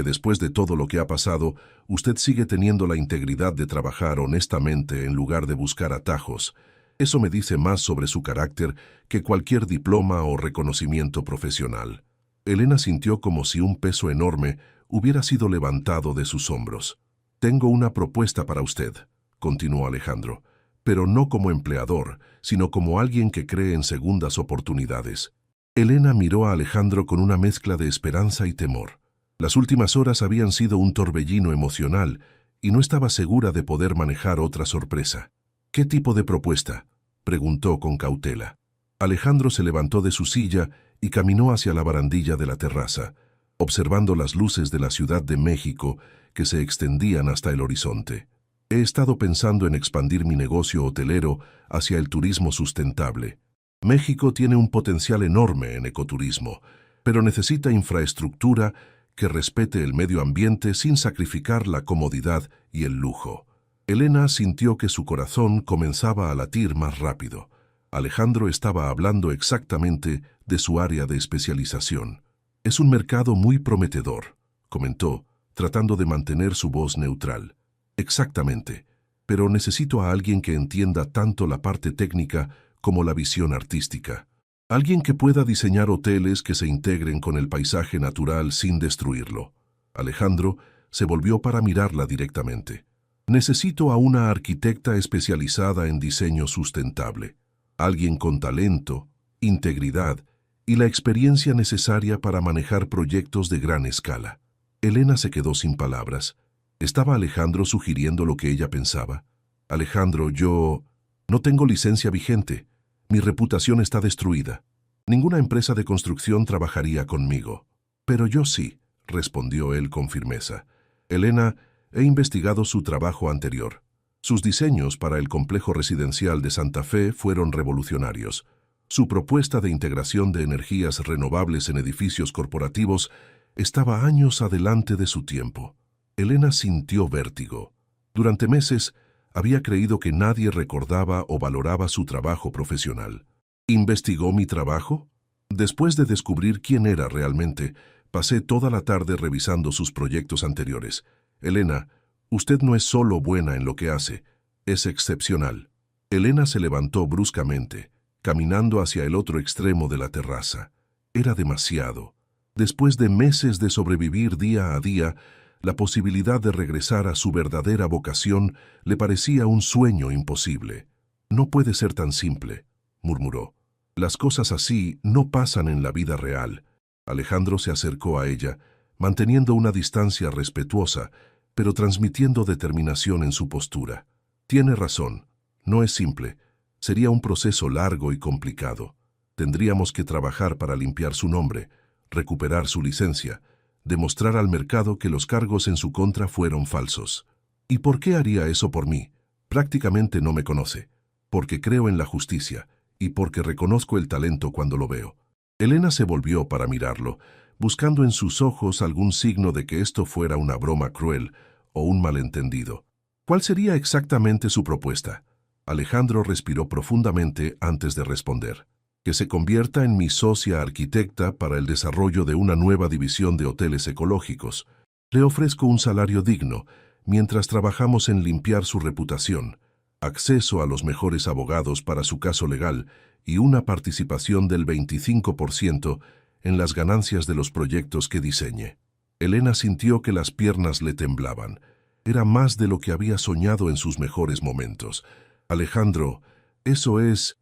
después de todo lo que ha pasado, usted sigue teniendo la integridad de trabajar honestamente en lugar de buscar atajos. Eso me dice más sobre su carácter que cualquier diploma o reconocimiento profesional. Elena sintió como si un peso enorme hubiera sido levantado de sus hombros. Tengo una propuesta para usted, continuó Alejandro, pero no como empleador, sino como alguien que cree en segundas oportunidades. Elena miró a Alejandro con una mezcla de esperanza y temor. Las últimas horas habían sido un torbellino emocional y no estaba segura de poder manejar otra sorpresa. ¿Qué tipo de propuesta?, preguntó con cautela. Alejandro se levantó de su silla y caminó hacia la barandilla de la terraza, observando las luces de la Ciudad de México que se extendían hasta el horizonte. He estado pensando en expandir mi negocio hotelero hacia el turismo sustentable. México tiene un potencial enorme en ecoturismo, pero necesita infraestructura que respete el medio ambiente sin sacrificar la comodidad y el lujo. Elena sintió que su corazón comenzaba a latir más rápido. Alejandro estaba hablando exactamente de su área de especialización. Es un mercado muy prometedor, comentó, tratando de mantener su voz neutral. Exactamente, pero necesito a alguien que entienda tanto la parte técnica como la visión artística. Alguien que pueda diseñar hoteles que se integren con el paisaje natural sin destruirlo. Alejandro se volvió para mirarla directamente. Necesito a una arquitecta especializada en diseño sustentable. Alguien con talento, integridad y la experiencia necesaria para manejar proyectos de gran escala. Elena se quedó sin palabras. ¿Estaba Alejandro sugiriendo lo que ella pensaba? Alejandro, yo no tengo licencia vigente. Mi reputación está destruida. Ninguna empresa de construcción trabajaría conmigo. Pero yo sí, respondió él con firmeza. Elena, he investigado su trabajo anterior. Sus diseños para el complejo residencial de Santa Fe fueron revolucionarios. Su propuesta de integración de energías renovables en edificios corporativos estaba años adelante de su tiempo. Elena sintió vértigo. Durante meses, había creído que nadie recordaba o valoraba su trabajo profesional. ¿Investigó mi trabajo? Después de descubrir quién era realmente, pasé toda la tarde revisando sus proyectos anteriores. Elena, usted no es solo buena en lo que hace, es excepcional. Elena se levantó bruscamente, caminando hacia el otro extremo de la terraza. Era demasiado. Después de meses de sobrevivir día a día, la posibilidad de regresar a su verdadera vocación le parecía un sueño imposible. No puede ser tan simple, murmuró. Las cosas así no pasan en la vida real. Alejandro se acercó a ella, manteniendo una distancia respetuosa, pero transmitiendo determinación en su postura. Tiene razón, no es simple. Sería un proceso largo y complicado. Tendríamos que trabajar para limpiar su nombre, recuperar su licencia, demostrar al mercado que los cargos en su contra fueron falsos. ¿Y por qué haría eso por mí? Prácticamente no me conoce. Porque creo en la justicia y porque reconozco el talento cuando lo veo. Elena se volvió para mirarlo, buscando en sus ojos algún signo de que esto fuera una broma cruel o un malentendido. ¿Cuál sería exactamente su propuesta? Alejandro respiró profundamente antes de responder. Que se convierta en mi socia arquitecta para el desarrollo de una nueva división de hoteles ecológicos. Le ofrezco un salario digno, mientras trabajamos en limpiar su reputación, acceso a los mejores abogados para su caso legal y una participación del 25% en las ganancias de los proyectos que diseñe. Elena sintió que las piernas le temblaban. Era más de lo que había soñado en sus mejores momentos. Alejandro, eso es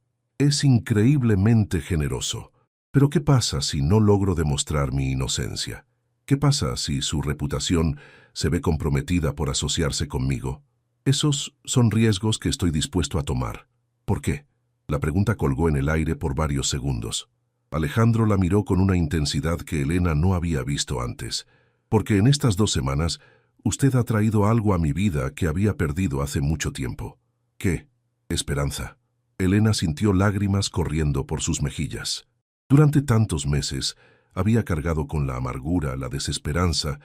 increíblemente generoso. Pero ¿qué pasa si no logro demostrar mi inocencia? ¿Qué pasa si su reputación se ve comprometida por asociarse conmigo? Esos son riesgos que estoy dispuesto a tomar. ¿Por qué? La pregunta colgó en el aire por varios segundos. Alejandro la miró con una intensidad que Elena no había visto antes. Porque en estas 2 semanas, usted ha traído algo a mi vida que había perdido hace mucho tiempo. ¿Qué? Esperanza. Elena sintió lágrimas corriendo por sus mejillas. Durante tantos meses, había cargado con la amargura, la desesperanza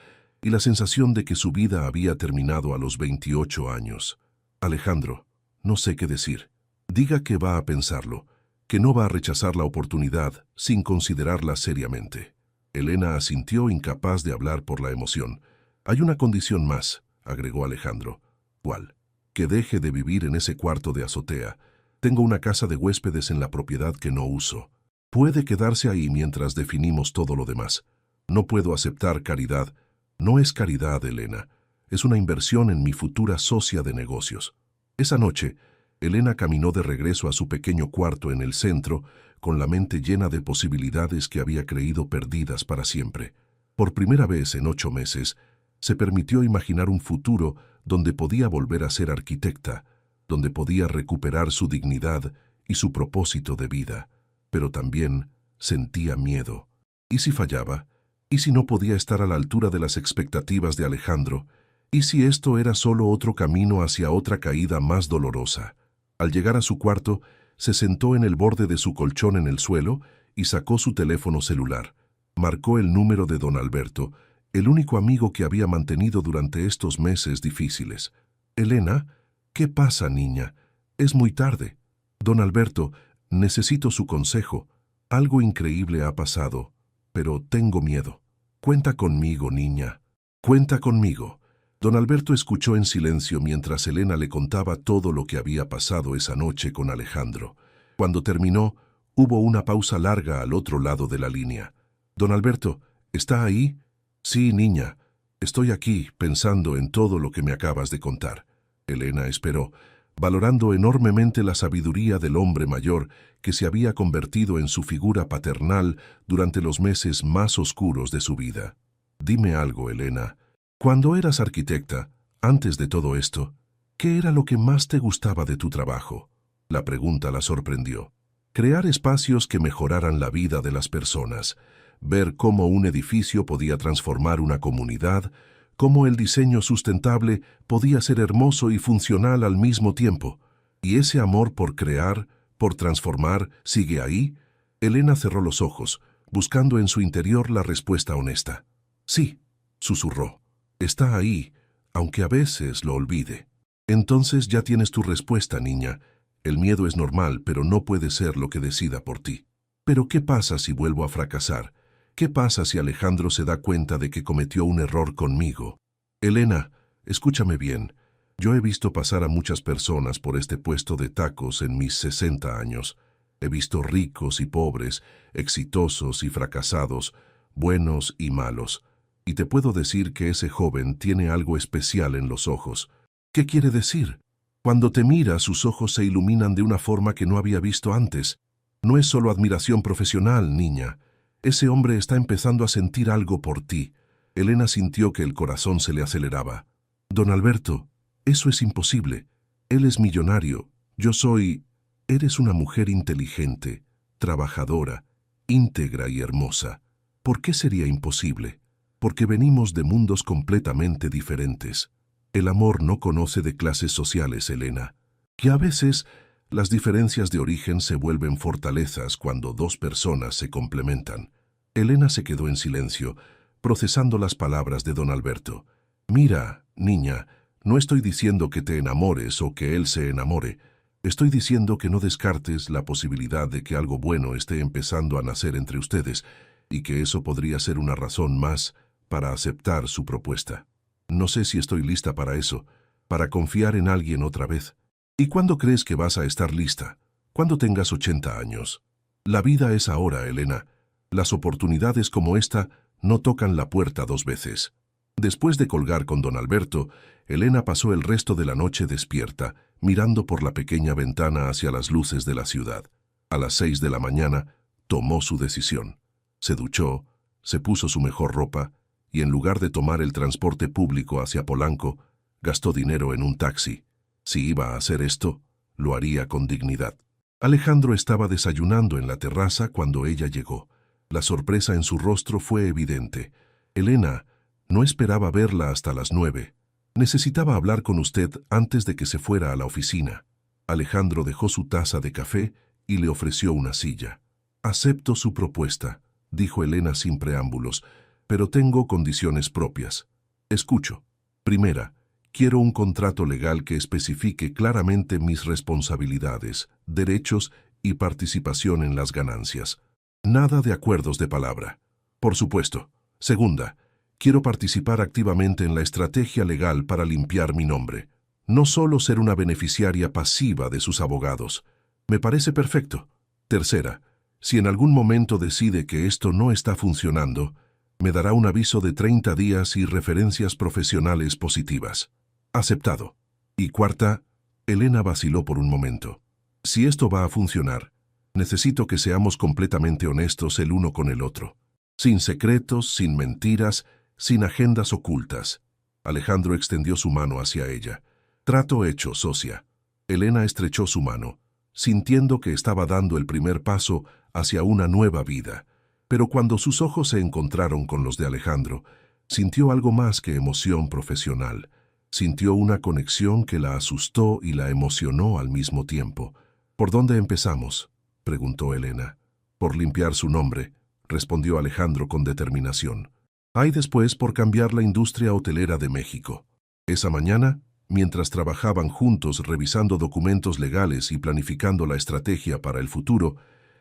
y la sensación de que su vida había terminado a los 28 años. Alejandro, no sé qué decir. Diga que va a pensarlo, que no va a rechazar la oportunidad sin considerarla seriamente. Elena asintió, incapaz de hablar por la emoción. Hay una condición más, agregó Alejandro. ¿Cuál? Que deje de vivir en ese cuarto de azotea. Tengo una casa de huéspedes en la propiedad que no uso. Puede quedarse ahí mientras definimos todo lo demás. No puedo aceptar caridad. No es caridad, Elena. Es una inversión en mi futura socia de negocios. Esa noche, Elena caminó de regreso a su pequeño cuarto en el centro, con la mente llena de posibilidades que había creído perdidas para siempre. Por primera vez en 8 meses, se permitió imaginar un futuro donde podía volver a ser arquitecta, donde podía recuperar su dignidad y su propósito de vida. Pero también sentía miedo. ¿Y si fallaba? ¿Y si no podía estar a la altura de las expectativas de Alejandro? ¿Y si esto era solo otro camino hacia otra caída más dolorosa? Al llegar a su cuarto, se sentó en el borde de su colchón en el suelo y sacó su teléfono celular. Marcó el número de don Alberto, el único amigo que había mantenido durante estos meses difíciles. «Elena, ¿qué pasa, niña? Es muy tarde. Don Alberto, necesito su consejo. Algo increíble ha pasado, pero tengo miedo. Cuenta conmigo, niña. Cuenta conmigo». Don Alberto escuchó en silencio mientras Elena le contaba todo lo que había pasado esa noche con Alejandro. Cuando terminó, hubo una pausa larga al otro lado de la línea. «Don Alberto, ¿está ahí?» «Sí, niña. Estoy aquí, pensando en todo lo que me acabas de contar». Elena esperó, valorando enormemente la sabiduría del hombre mayor que se había convertido en su figura paternal durante los meses más oscuros de su vida. «Dime algo, Elena. Cuando eras arquitecta, antes de todo esto, ¿qué era lo que más te gustaba de tu trabajo?». La pregunta la sorprendió. Crear espacios que mejoraran la vida de las personas, ver cómo un edificio podía transformar una comunidad, cómo el diseño sustentable podía ser hermoso y funcional al mismo tiempo. ¿Y ese amor por crear, por transformar, sigue ahí? Elena cerró los ojos, buscando en su interior la respuesta honesta. «Sí», susurró. «Está ahí, aunque a veces lo olvide». «Entonces ya tienes tu respuesta, niña. El miedo es normal, pero no puede ser lo que decida por ti». «¿Pero qué pasa si vuelvo a fracasar? ¿Qué pasa si Alejandro se da cuenta de que cometió un error conmigo?» «Elena, escúchame bien. Yo he visto pasar a muchas personas por este puesto de tacos en mis 60 años. He visto ricos y pobres, exitosos y fracasados, buenos y malos. Y te puedo decir que ese joven tiene algo especial en los ojos». «¿Qué quiere decir?» «Cuando te mira, sus ojos se iluminan de una forma que no había visto antes. No es solo admiración profesional, niña. Ese hombre está empezando a sentir algo por ti». Elena sintió que el corazón se le aceleraba. «Don Alberto, eso es imposible. Él es millonario. Yo soy...». «Eres una mujer inteligente, trabajadora, íntegra y hermosa. ¿Por qué sería imposible? Porque venimos de mundos completamente diferentes. El amor no conoce de clases sociales, Elena. Que a veces las diferencias de origen se vuelven fortalezas cuando dos personas se complementan». Elena se quedó en silencio, procesando las palabras de don Alberto. «Mira, niña, no estoy diciendo que te enamores o que él se enamore. Estoy diciendo que no descartes la posibilidad de que algo bueno esté empezando a nacer entre ustedes y que eso podría ser una razón más para aceptar su propuesta. No sé si estoy lista para eso, para confiar en alguien otra vez». «¿Y cuándo crees que vas a estar lista?» «Cuando tengas 80 años. La vida es ahora, Elena. Las oportunidades como esta no tocan la puerta 2 veces». Después de colgar con don Alberto, Elena pasó el resto de la noche despierta, mirando por la pequeña ventana hacia las luces de la ciudad. A las 6 de la mañana, tomó su decisión. Se duchó, se puso su mejor ropa y en lugar de tomar el transporte público hacia Polanco, gastó dinero en un taxi. Si iba a hacer esto, lo haría con dignidad. Alejandro estaba desayunando en la terraza cuando ella llegó. La sorpresa en su rostro fue evidente. «Elena, no esperaba verla hasta las 9. Necesitaba hablar con usted antes de que se fuera a la oficina». Alejandro dejó su taza de café y le ofreció una silla. «Acepto su propuesta», dijo Elena sin preámbulos, «pero tengo condiciones propias». Escucho. Primera, quiero un contrato legal que especifique claramente mis responsabilidades, derechos y participación en las ganancias. Nada de acuerdos de palabra. Por supuesto. Segunda, quiero participar activamente en la estrategia legal para limpiar mi nombre. No solo ser una beneficiaria pasiva de sus abogados. Me parece perfecto. Tercera, si en algún momento decide que esto no está funcionando, me dará un aviso de 30 días y referencias profesionales positivas. Aceptado. Y cuarta, Elena vaciló por un momento. Si esto va a funcionar, necesito que seamos completamente honestos el uno con el otro. Sin secretos, sin mentiras, sin agendas ocultas. Alejandro extendió su mano hacia ella. Trato hecho, socia. Elena estrechó su mano, sintiendo que estaba dando el primer paso hacia una nueva vida. Pero cuando sus ojos se encontraron con los de Alejandro, sintió algo más que emoción profesional. Sintió una conexión que la asustó y la emocionó al mismo tiempo. ¿Por dónde empezamos?, preguntó Elena. Por limpiar su nombre, respondió Alejandro con determinación. Hay después por cambiar la industria hotelera de México. Esa mañana, mientras trabajaban juntos revisando documentos legales y planificando la estrategia para el futuro,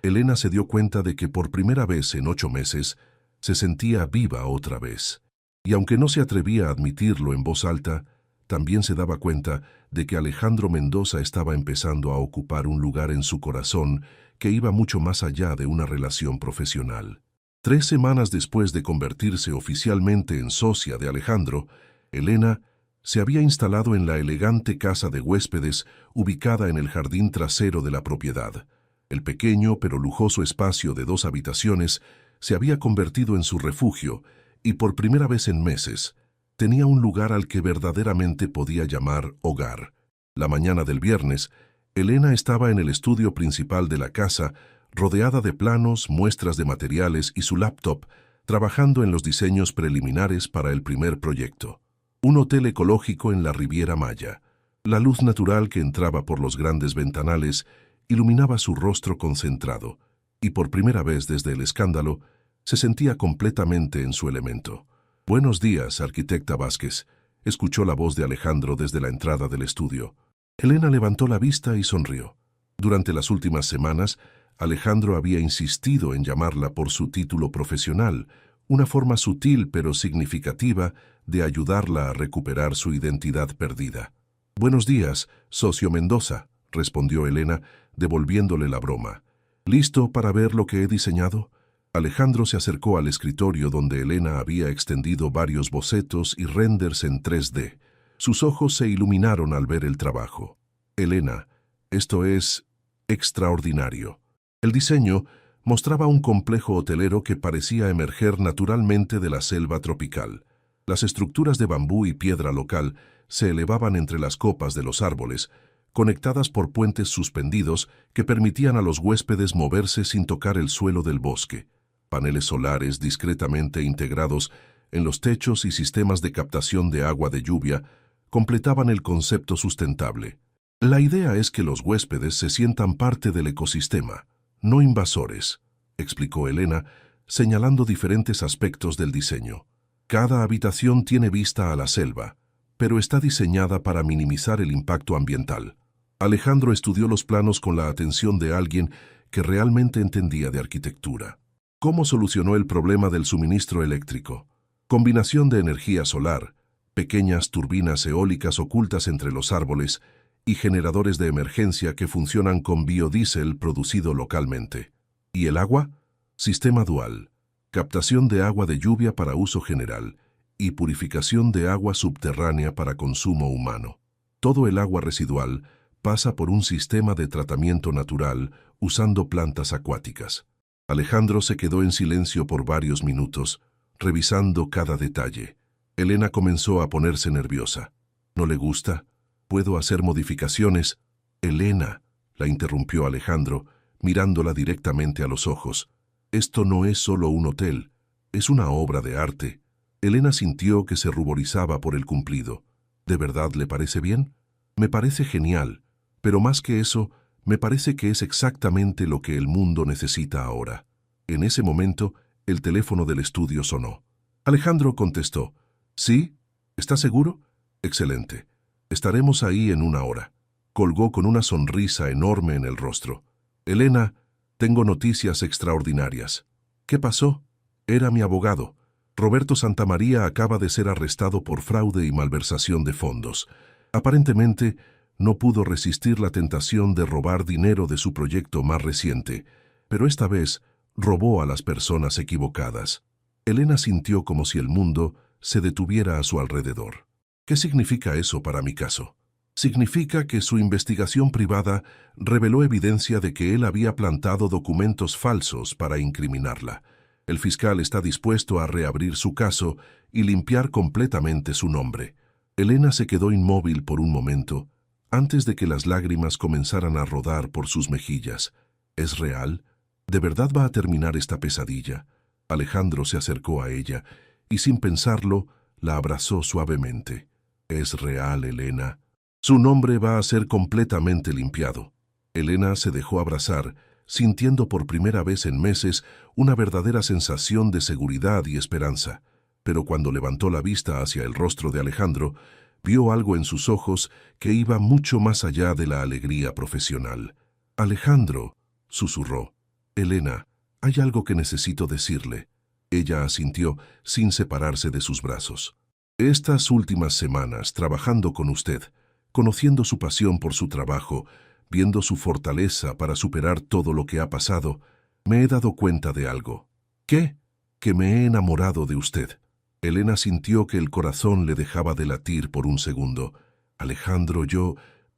Elena se dio cuenta de que por primera vez en 8 meses se sentía viva otra vez. Y aunque no se atrevía a admitirlo en voz alta, también se daba cuenta de que Alejandro Mendoza estaba empezando a ocupar un lugar en su corazón que iba mucho más allá de una relación profesional. 3 semanas después de convertirse oficialmente en socia de Alejandro, Elena se había instalado en la elegante casa de huéspedes ubicada en el jardín trasero de la propiedad. El pequeño pero lujoso espacio de 2 habitaciones se había convertido en su refugio y por primera vez en meses tenía un lugar al que verdaderamente podía llamar hogar. La mañana del viernes, Elena estaba en el estudio principal de la casa, rodeada de planos, muestras de materiales y su laptop, trabajando en los diseños preliminares para el primer proyecto. Un hotel ecológico en la Riviera Maya. La luz natural que entraba por los grandes ventanales iluminaba su rostro concentrado, y por primera vez desde el escándalo, se sentía completamente en su elemento. «Buenos días, arquitecta Vázquez», escuchó la voz de Alejandro desde la entrada del estudio. Elena levantó la vista y sonrió. Durante las últimas semanas, Alejandro había insistido en llamarla por su título profesional, una forma sutil pero significativa de ayudarla a recuperar su identidad perdida. «Buenos días, socio Mendoza», respondió Elena, devolviéndole la broma. «¿Listo para ver lo que he diseñado?». Alejandro se acercó al escritorio donde Elena había extendido varios bocetos y renders en 3D. Sus ojos se iluminaron al ver el trabajo. «Elena, esto es extraordinario». El diseño mostraba un complejo hotelero que parecía emerger naturalmente de la selva tropical. Las estructuras de bambú y piedra local se elevaban entre las copas de los árboles, conectadas por puentes suspendidos que permitían a los huéspedes moverse sin tocar el suelo del bosque. Paneles solares discretamente integrados en los techos y sistemas de captación de agua de lluvia completaban el concepto sustentable. La idea es que los huéspedes se sientan parte del ecosistema, no invasores, explicó Elena, señalando diferentes aspectos del diseño. Cada habitación tiene vista a la selva, pero está diseñada para minimizar el impacto ambiental. Alejandro estudió los planos con la atención de alguien que realmente entendía de arquitectura. ¿Cómo solucionó el problema del suministro eléctrico? Combinación de energía solar, pequeñas turbinas eólicas ocultas entre los árboles y generadores de emergencia que funcionan con biodiesel producido localmente. ¿Y el agua? Sistema dual, captación de agua de lluvia para uso general y purificación de agua subterránea para consumo humano. Todo el agua residual pasa por un sistema de tratamiento natural usando plantas acuáticas. Alejandro se quedó en silencio por varios minutos, revisando cada detalle. Elena comenzó a ponerse nerviosa. ¿No le gusta? ¿Puedo hacer modificaciones? Elena, la interrumpió Alejandro, mirándola directamente a los ojos. Esto no es solo un hotel, es una obra de arte. Elena sintió que se ruborizaba por el cumplido. ¿De verdad le parece bien? Me parece genial, pero más que eso, me parece que es exactamente lo que el mundo necesita ahora. En ese momento, el teléfono del estudio sonó. Alejandro contestó. ¿Sí? ¿Está seguro? Excelente. Estaremos ahí en 1 hora. Colgó con una sonrisa enorme en el rostro. Elena, tengo noticias extraordinarias. ¿Qué pasó? Era mi abogado. Roberto Santamaría acaba de ser arrestado por fraude y malversación de fondos. Aparentemente, no pudo resistir la tentación de robar dinero de su proyecto más reciente, pero esta vez robó a las personas equivocadas. Elena sintió como si el mundo se detuviera a su alrededor. ¿Qué significa eso para mi caso? Significa que su investigación privada reveló evidencia de que él había plantado documentos falsos para incriminarla. El fiscal está dispuesto a reabrir su caso y limpiar completamente su nombre. Elena se quedó inmóvil por un momento, antes de que las lágrimas comenzaran a rodar por sus mejillas. ¿Es real? ¿De verdad va a terminar esta pesadilla? Alejandro se acercó a ella y, sin pensarlo, la abrazó suavemente. Es real, Elena. Su nombre va a ser completamente limpiado. Elena se dejó abrazar, sintiendo por primera vez en meses una verdadera sensación de seguridad y esperanza. Pero cuando levantó la vista hacia el rostro de Alejandro, vio algo en sus ojos que iba mucho más allá de la alegría profesional. Alejandro, susurró. Elena, hay algo que necesito decirle. Ella asintió sin separarse de sus brazos. Estas últimas semanas, trabajando con usted, conociendo su pasión por su trabajo, viendo su fortaleza para superar todo lo que ha pasado, me he dado cuenta de algo. ¿Qué? Que me he enamorado de usted. Elena sintió que el corazón le dejaba de latir por un segundo. Alejandro,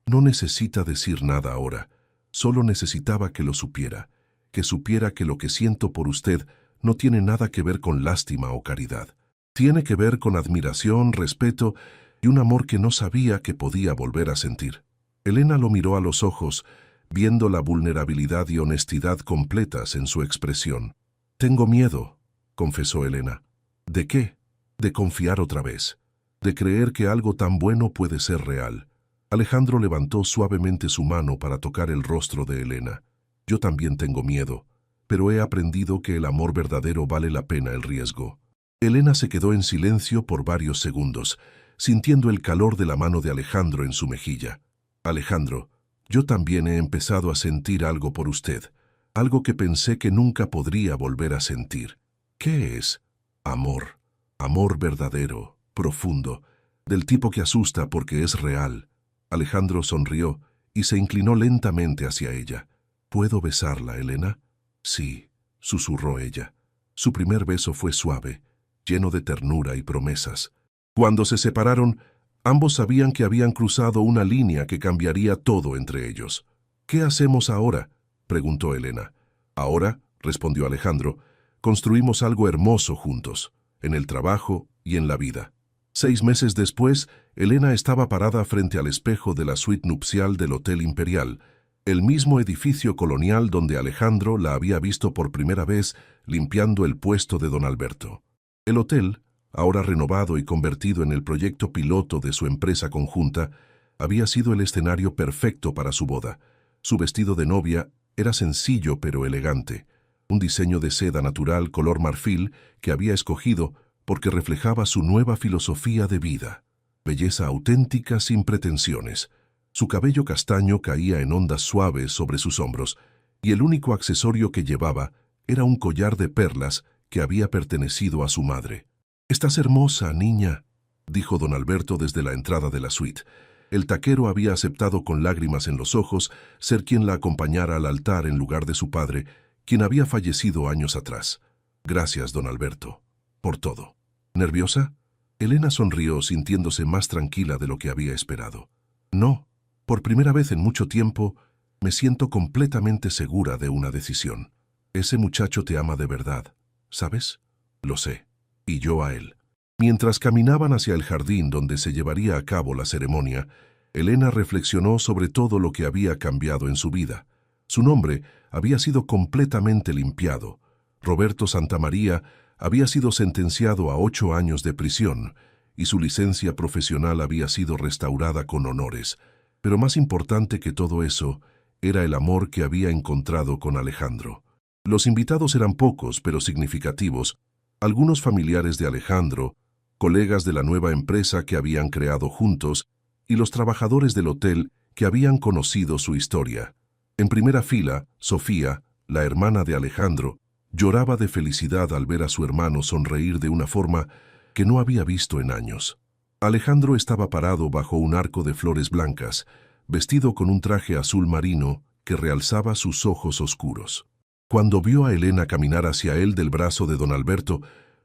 no necesita decir nada ahora. Solo necesitaba que lo supiera. Que supiera que lo que siento por usted no tiene nada que ver con lástima o caridad. Tiene que ver con admiración, respeto y un amor que no sabía que podía volver a sentir. Elena lo miró a los ojos, viendo la vulnerabilidad y honestidad completas en su expresión. «Tengo miedo», confesó Elena. «¿De qué?» «De confiar otra vez. De creer que algo tan bueno puede ser real». Alejandro levantó suavemente su mano para tocar el rostro de Elena. «Yo también tengo miedo, pero he aprendido que el amor verdadero vale la pena el riesgo». Elena se quedó en silencio por varios segundos, sintiendo el calor de la mano de Alejandro en su mejilla. «Alejandro, yo también he empezado a sentir algo por usted, algo que pensé que nunca podría volver a sentir». «¿Qué es?» «Amor. Amor verdadero, profundo, del tipo que asusta porque es real». Alejandro sonrió y se inclinó lentamente hacia ella. «¿Puedo besarla, Elena?» «Sí», susurró ella. Su primer beso fue suave, lleno de ternura y promesas. Cuando se separaron, ambos sabían que habían cruzado una línea que cambiaría todo entre ellos. «¿Qué hacemos ahora?», preguntó Elena. «Ahora», respondió Alejandro, «construimos algo hermoso juntos, en el trabajo y en la vida». 6 meses después, Elena estaba parada frente al espejo de la suite nupcial del Hotel Imperial, el mismo edificio colonial donde Alejandro la había visto por primera vez limpiando el puesto de don Alberto. El hotel, ahora renovado y convertido en el proyecto piloto de su empresa conjunta, había sido el escenario perfecto para su boda. Su vestido de novia era sencillo pero elegante, un diseño de seda natural color marfil que había escogido porque reflejaba su nueva filosofía de vida. Belleza auténtica sin pretensiones. Su cabello castaño caía en ondas suaves sobre sus hombros, y el único accesorio que llevaba era un collar de perlas que había pertenecido a su madre. «Estás hermosa, niña», dijo don Alberto desde la entrada de la suite. El taquero había aceptado con lágrimas en los ojos ser quien la acompañara al altar en lugar de su padre, quien había fallecido años atrás. «Gracias, don Alberto, por todo». «¿Nerviosa?» Elena sonrió, sintiéndose más tranquila de lo que había esperado. «No, por primera vez en mucho tiempo me siento completamente segura de una decisión. Ese muchacho te ama de verdad, ¿sabes? Lo sé, y yo a él». Mientras caminaban hacia el jardín donde se llevaría a cabo la ceremonia, Elena reflexionó sobre todo lo que había cambiado en su vida. Su nombre había sido completamente limpiado. Roberto Santamaría había sido sentenciado a 8 años de prisión y su licencia profesional había sido restaurada con honores. Pero más importante que todo eso era el amor que había encontrado con Alejandro. Los invitados eran pocos pero significativos. Algunos familiares de Alejandro, colegas de la nueva empresa que habían creado juntos y los trabajadores del hotel que habían conocido su historia. En primera fila, Sofía, la hermana de Alejandro, lloraba de felicidad al ver a su hermano sonreír de una forma que no había visto en años. Alejandro estaba parado bajo un arco de flores blancas, vestido con un traje azul marino que realzaba sus ojos oscuros. Cuando vio a Elena caminar hacia él del brazo de don Alberto,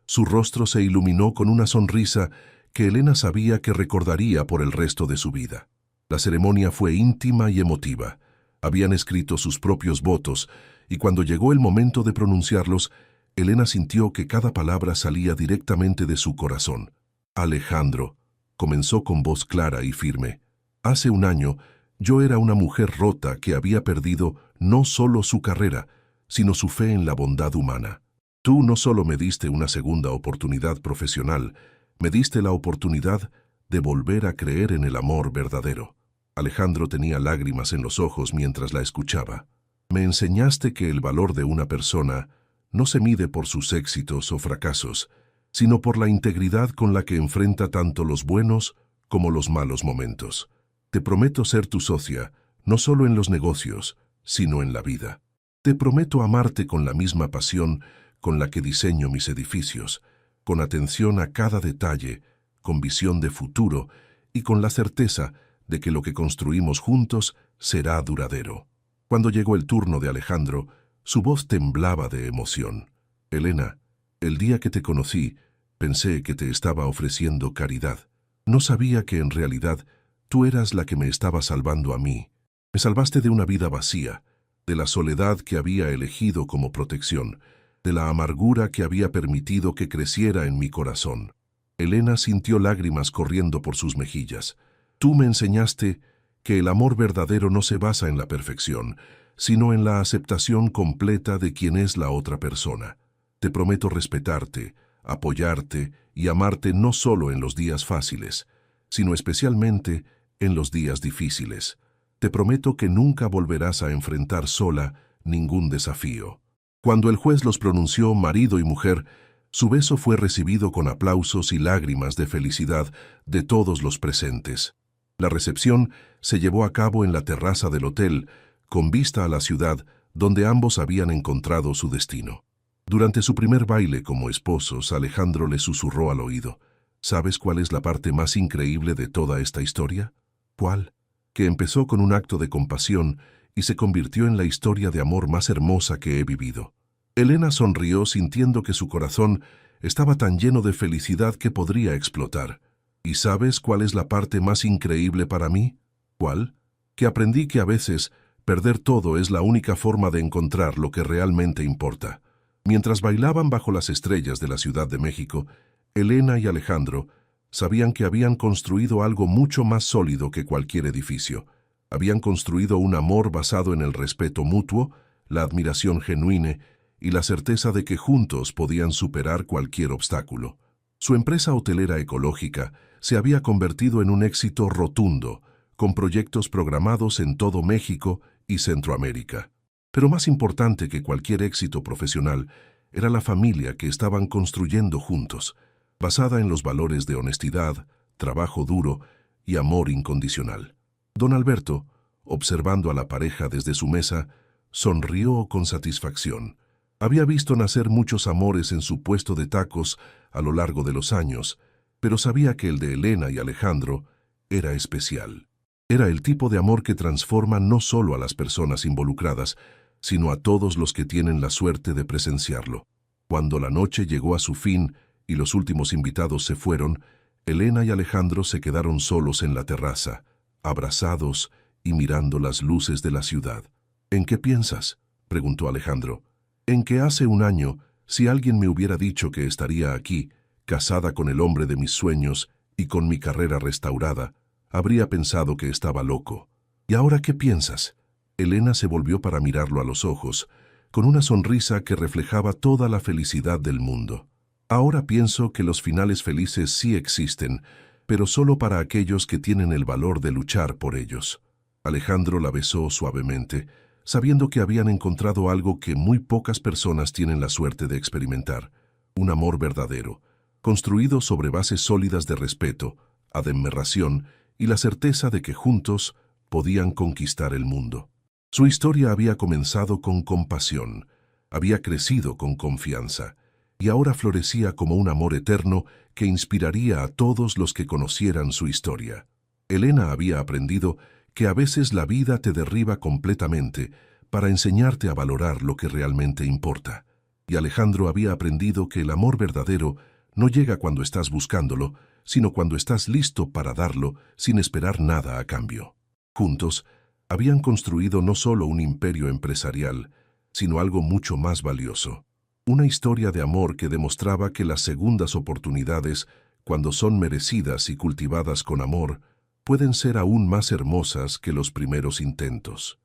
su rostro se iluminó con una sonrisa que Elena sabía que recordaría por el resto de su vida. La ceremonia fue íntima y emotiva. Habían escrito sus propios votos, y cuando llegó el momento de pronunciarlos, Elena sintió que cada palabra salía directamente de su corazón. Alejandro, comenzó con voz clara y firme. Hace un año, yo era una mujer rota que había perdido no solo su carrera, sino su fe en la bondad humana. Tú no solo me diste una segunda oportunidad profesional, me diste la oportunidad de volver a creer en el amor verdadero. Alejandro tenía lágrimas en los ojos mientras la escuchaba. Me enseñaste que el valor de una persona no se mide por sus éxitos o fracasos, sino por la integridad con la que enfrenta tanto los buenos como los malos momentos. Te prometo ser tu socia, no solo en los negocios, sino en la vida. Te prometo amarte con la misma pasión con la que diseño mis edificios, con atención a cada detalle, con visión de futuro y con la certeza de que lo que construimos juntos será duradero. Cuando llegó el turno de Alejandro, su voz temblaba de emoción. Elena, el día que te conocí, pensé que te estaba ofreciendo caridad. No sabía que en realidad tú eras la que me estaba salvando a mí. Me salvaste de una vida vacía, de la soledad que había elegido como protección, de la amargura que había permitido que creciera en mi corazón. Elena sintió lágrimas corriendo por sus mejillas. Tú me enseñaste que el amor verdadero no se basa en la perfección, sino en la aceptación completa de quien es la otra persona. Te prometo respetarte, apoyarte y amarte no solo en los días fáciles, sino especialmente en los días difíciles. Te prometo que nunca volverás a enfrentar sola ningún desafío. Cuando el juez los pronunció marido y mujer, su beso fue recibido con aplausos y lágrimas de felicidad de todos los presentes. La recepción se llevó a cabo en la terraza del hotel, con vista a la ciudad donde ambos habían encontrado su destino. Durante su primer baile como esposos, Alejandro le susurró al oído: ¿Sabes cuál es la parte más increíble de toda esta historia? ¿Cuál? Que empezó con un acto de compasión y se convirtió en la historia de amor más hermosa que he vivido. Elena sonrió sintiendo que su corazón estaba tan lleno de felicidad que podría explotar. ¿Y sabes cuál es la parte más increíble para mí? ¿Cuál? Que aprendí que a veces perder todo es la única forma de encontrar lo que realmente importa. Mientras bailaban bajo las estrellas de la Ciudad de México, Elena y Alejandro sabían que habían construido algo mucho más sólido que cualquier edificio. Habían construido un amor basado en el respeto mutuo, la admiración genuina y la certeza de que juntos podían superar cualquier obstáculo. Su empresa hotelera ecológica se había convertido en un éxito rotundo, con proyectos programados en todo México y Centroamérica. Pero más importante que cualquier éxito profesional era la familia que estaban construyendo juntos, basada en los valores de honestidad, trabajo duro y amor incondicional. Don Alberto, observando a la pareja desde su mesa, sonrió con satisfacción. Había visto nacer muchos amores en su puesto de tacos a lo largo de los años, pero sabía que el de Elena y Alejandro era especial. Era el tipo de amor que transforma no solo a las personas involucradas, sino a todos los que tienen la suerte de presenciarlo. Cuando la noche llegó a su fin y los últimos invitados se fueron, Elena y Alejandro se quedaron solos en la terraza, abrazados y mirando las luces de la ciudad. ¿En qué piensas?, preguntó Alejandro. En que hace un año, si alguien me hubiera dicho que estaría aquí, casada con el hombre de mis sueños y con mi carrera restaurada, habría pensado que estaba loco. ¿Y ahora qué piensas? Elena se volvió para mirarlo a los ojos, con una sonrisa que reflejaba toda la felicidad del mundo. Ahora pienso que los finales felices sí existen, pero solo para aquellos que tienen el valor de luchar por ellos. Alejandro la besó suavemente, sabiendo que habían encontrado algo que muy pocas personas tienen la suerte de experimentar: un amor verdadero, construido sobre bases sólidas de respeto, admiración y la certeza de que juntos podían conquistar el mundo. Su historia había comenzado con compasión, había crecido con confianza, y ahora florecía como un amor eterno que inspiraría a todos los que conocieran su historia. Elena había aprendido que a veces la vida te derriba completamente para enseñarte a valorar lo que realmente importa. Y Alejandro había aprendido que el amor verdadero no llega cuando estás buscándolo, sino cuando estás listo para darlo sin esperar nada a cambio. Juntos, habían construido no solo un imperio empresarial, sino algo mucho más valioso. Una historia de amor que demostraba que las segundas oportunidades, cuando son merecidas y cultivadas con amor, pueden ser aún más hermosas que los primeros intentos.